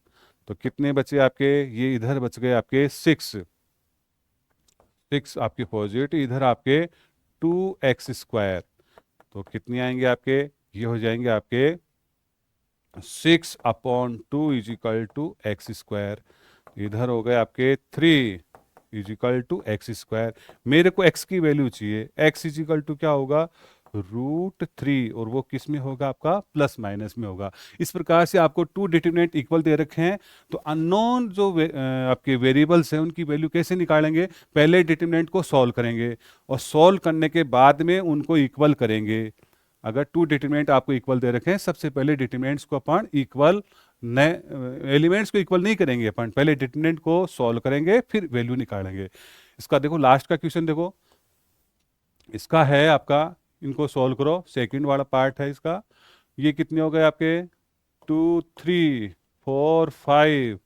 तो कितने बचे आपके, ये इधर बच गए आपके 6 आपके पॉजिटिव, इधर आपके 2x स्क्वायर। तो कितने आएंगे आपके, ये हो जाएंगे आपके 6/2 is equal to x square. इधर हो गए आपके 3 is equal to x square. मेरे को x की वैल्यू चाहिए, x इज इक्वल टू क्या होगा √3, और वो किस में होगा आपका प्लस माइनस में होगा। इस प्रकार से आपको टू डिटरमिनेंट इक्वल दे रखे हैं तो अननोन जो आपके वेरिएबल्स हैं उनकी वैल्यू कैसे निकालेंगे, पहले डिटरमिनेंट को सॉल्व करेंगे और सॉल्व करने के बाद में उनको इक्वल करेंगे। अगर टू डिटरमिनेंट आपको इक्वल दे रखे हैं, सबसे पहले डिटरमिनेंट्स को अपन इक्वल, नए एलिमेंट्स को इक्वल नहीं करेंगे अपन, पहले डिटरमिनेंट को सॉल्व करेंगे फिर वैल्यू निकालेंगे। इसका देखो लास्ट का क्वेश्चन देखो, इसका है आपका, इनको सॉल्व करो, सेकंड वाला पार्ट है इसका। ये कितने हो गए आपके 2 3 4 5,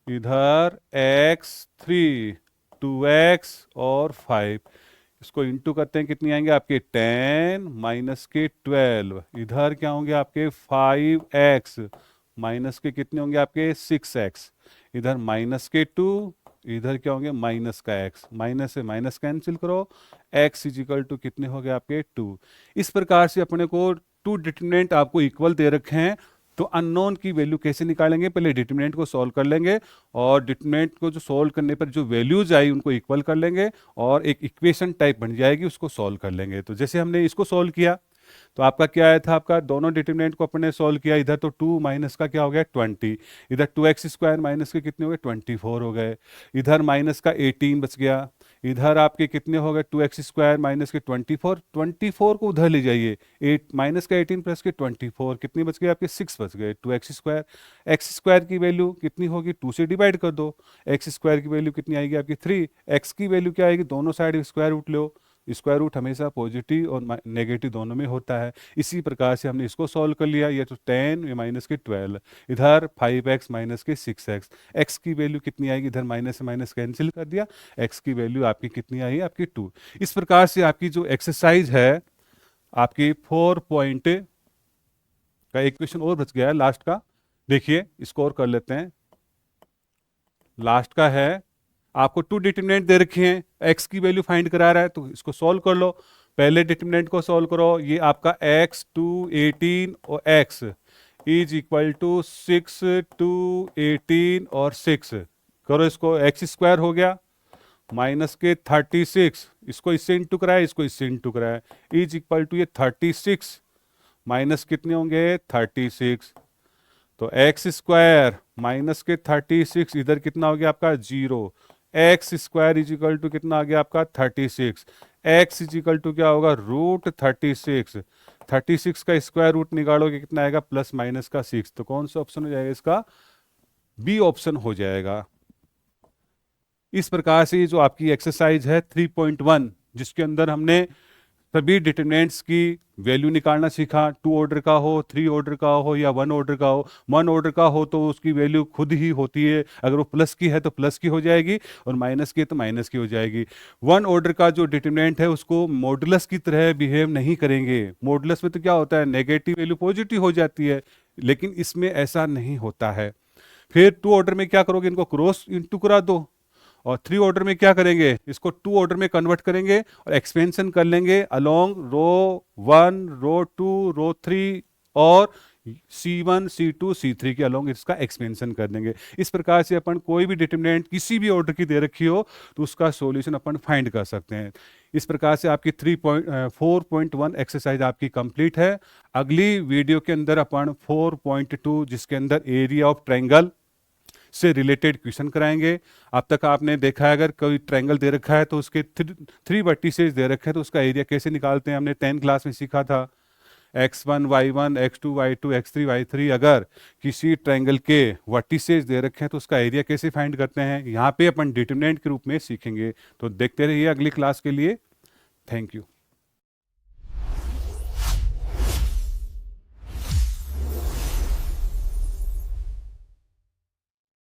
इधर x 3 2x और 5, इसको इंटू करते हैं कितनी आएंगे आपके 10 माइनस के 12, इधर क्या होंगे आपके 5x माइनस के कितने होंगे आपके 6x, इधर माइनस के 2, इधर क्या होंगे माइनस का x, माइनस से माइनस कैंसिल करो, x इज इक्वल टू कितने हो गए आपके 2। इस प्रकार से अपने को टू डिटरमिनेंट आपको इक्वल दे रखे हैं तो अननोन की वैल्यू कैसे निकालेंगे, पहले डिटरमिनेंट को सॉल्व कर लेंगे और डिटरमिनेंट को जो सॉल्व करने पर जो वैल्यूज आई उनको इक्वल कर लेंगे और एक इक्वेशन टाइप बन जाएगी, उसको सॉल्व कर लेंगे। तो जैसे हमने इसको सॉल्व किया तो आपका क्या आया था, आपका दोनों डिटरमिनेंट को अपने सॉल्व किया, इधर तो 2 माइनस का क्या हो गया 20, इधर 2x स्क्वायर माइनस के कितने हो गए 24 हो गए, इधर माइनस का 18 बच गया, इधर आपके कितने हो गए 2x स्क्वायर माइनस के 24 को उधर ले जाइए, 8 माइनस का 18 प्लस के 24 कितने बच गए आपके 6 बच गए, 2x स्क्वायर। एक्स स्क्वायर की वैल्यू कितनी होगी 2 से डिवाइड कर दो, एक्स स्क्वायर की वैल्यू कितनी आएगी आपकी 3, एक्स की वैल्यू क्या आएगी, दोनों साइड स्क्वायर रूट लो, स्क्वायर रूट हमेशा पॉजिटिव और नेगेटिव दोनों में होता है। इसी प्रकार से हमने इसको सॉल्व कर लिया, ये तो 10 ये माइनस के 12, इधर 5x माइनस के 6x, x की वैल्यू कितनी आएगी, इधर माइनस से माइनस कैंसिल कर दिया, x की वैल्यू आपकी कितनी आई आपकी 2। इस प्रकार से आपकी जो एक्सरसाइज है आपकी 4 पॉइंट का एक क्वेश्चन और बच गया है लास्ट का, देखिए इसको और कर लेते हैं। लास्ट का है, आपको टू डिटरमिनेंट दे रखे हैं, x की वैल्यू फाइंड करा रहा है तो इसको सॉल्व कर लो। पहले डिटरमिनेंट को सॉल्व करो, ये आपका x 2 18 और x इज इक्वल टू 6 2 18 और 6 करो, इसको x स्क्वायर हो गया माइनस के 36, इसको इससे इंटू कराए, इसको इससे इंटू कराए, इज इक्वल टू ये 36 माइनस कितने होंगे 36, तो एक्स स्क्वायर माइनस के 36, इधर कितना हो गया आपका 0, x square is equal to कितना आ गया आपका 36, एक्स इज इक्वल टू क्या होगा √36, 36 का स्क्वायर रूट निकालोगे कितना आएगा प्लस माइनस का 6, तो कौन सा ऑप्शन हो जाएगा इसका, बी ऑप्शन हो जाएगा। इस प्रकार से जो आपकी एक्सरसाइज है 3.1, जिसके अंदर हमने सभी डिटरमिनेंट्स की वैल्यू निकालना सीखा। 2 ऑर्डर का हो, 3 ऑर्डर का हो या 1 ऑर्डर का हो। 1 ऑर्डर का हो तो उसकी वैल्यू खुद ही होती है, अगर वो प्लस की है तो प्लस की हो जाएगी और माइनस की है तो माइनस की हो जाएगी। 1 ऑर्डर का जो डिटरमिनेंट है उसको मॉडुलस की तरह बिहेव नहीं करेंगे। मॉडुलस में तो क्या होता है, नेगेटिव वैल्यू पॉजिटिव हो जाती है, लेकिन इसमें ऐसा नहीं होता है। फिर 2 ऑर्डर में क्या करोगे, इनको क्रॉस इंटू करा दो। और 3 ऑर्डर में क्या करेंगे, इसको 2 ऑर्डर में कन्वर्ट करेंगे और एक्सपेंशन कर लेंगे अलोंग रो 1, रो 2, रो 3 और C1, C2, C3 के अलोंग इसका एक्सपेंशन कर देंगे। इस प्रकार से अपन कोई भी डिटरमिनेंट किसी भी ऑर्डर की दे रखी हो तो उसका सॉल्यूशन अपन फाइंड कर सकते हैं। इस प्रकार से आपकी 4.1 एक्सरसाइज आपकी कंप्लीट है। अगली वीडियो के अंदर अपन 4.2 जिसके अंदर एरिया ऑफ ट्रायंगल से रिलेटेड क्वेश्चन कराएंगे। अब तक आपने देखा है अगर कोई ट्रायंगल दे रखा है तो उसके 3 वर्टिसेस दे रखे हैं तो उसका एरिया कैसे निकालते हैं, हमने 10 क्लास में सीखा था। x1 y1 x2 y2 x3 y3, अगर किसी ट्रायंगल के वर्टिसेस दे रखे हैं तो उसका एरिया कैसे फाइंड करते हैं, यहाँ पे अपन डिटरमिनेंट के रूप में सीखेंगे। तो देखते रहिए अगली क्लास के लिए। Thank you.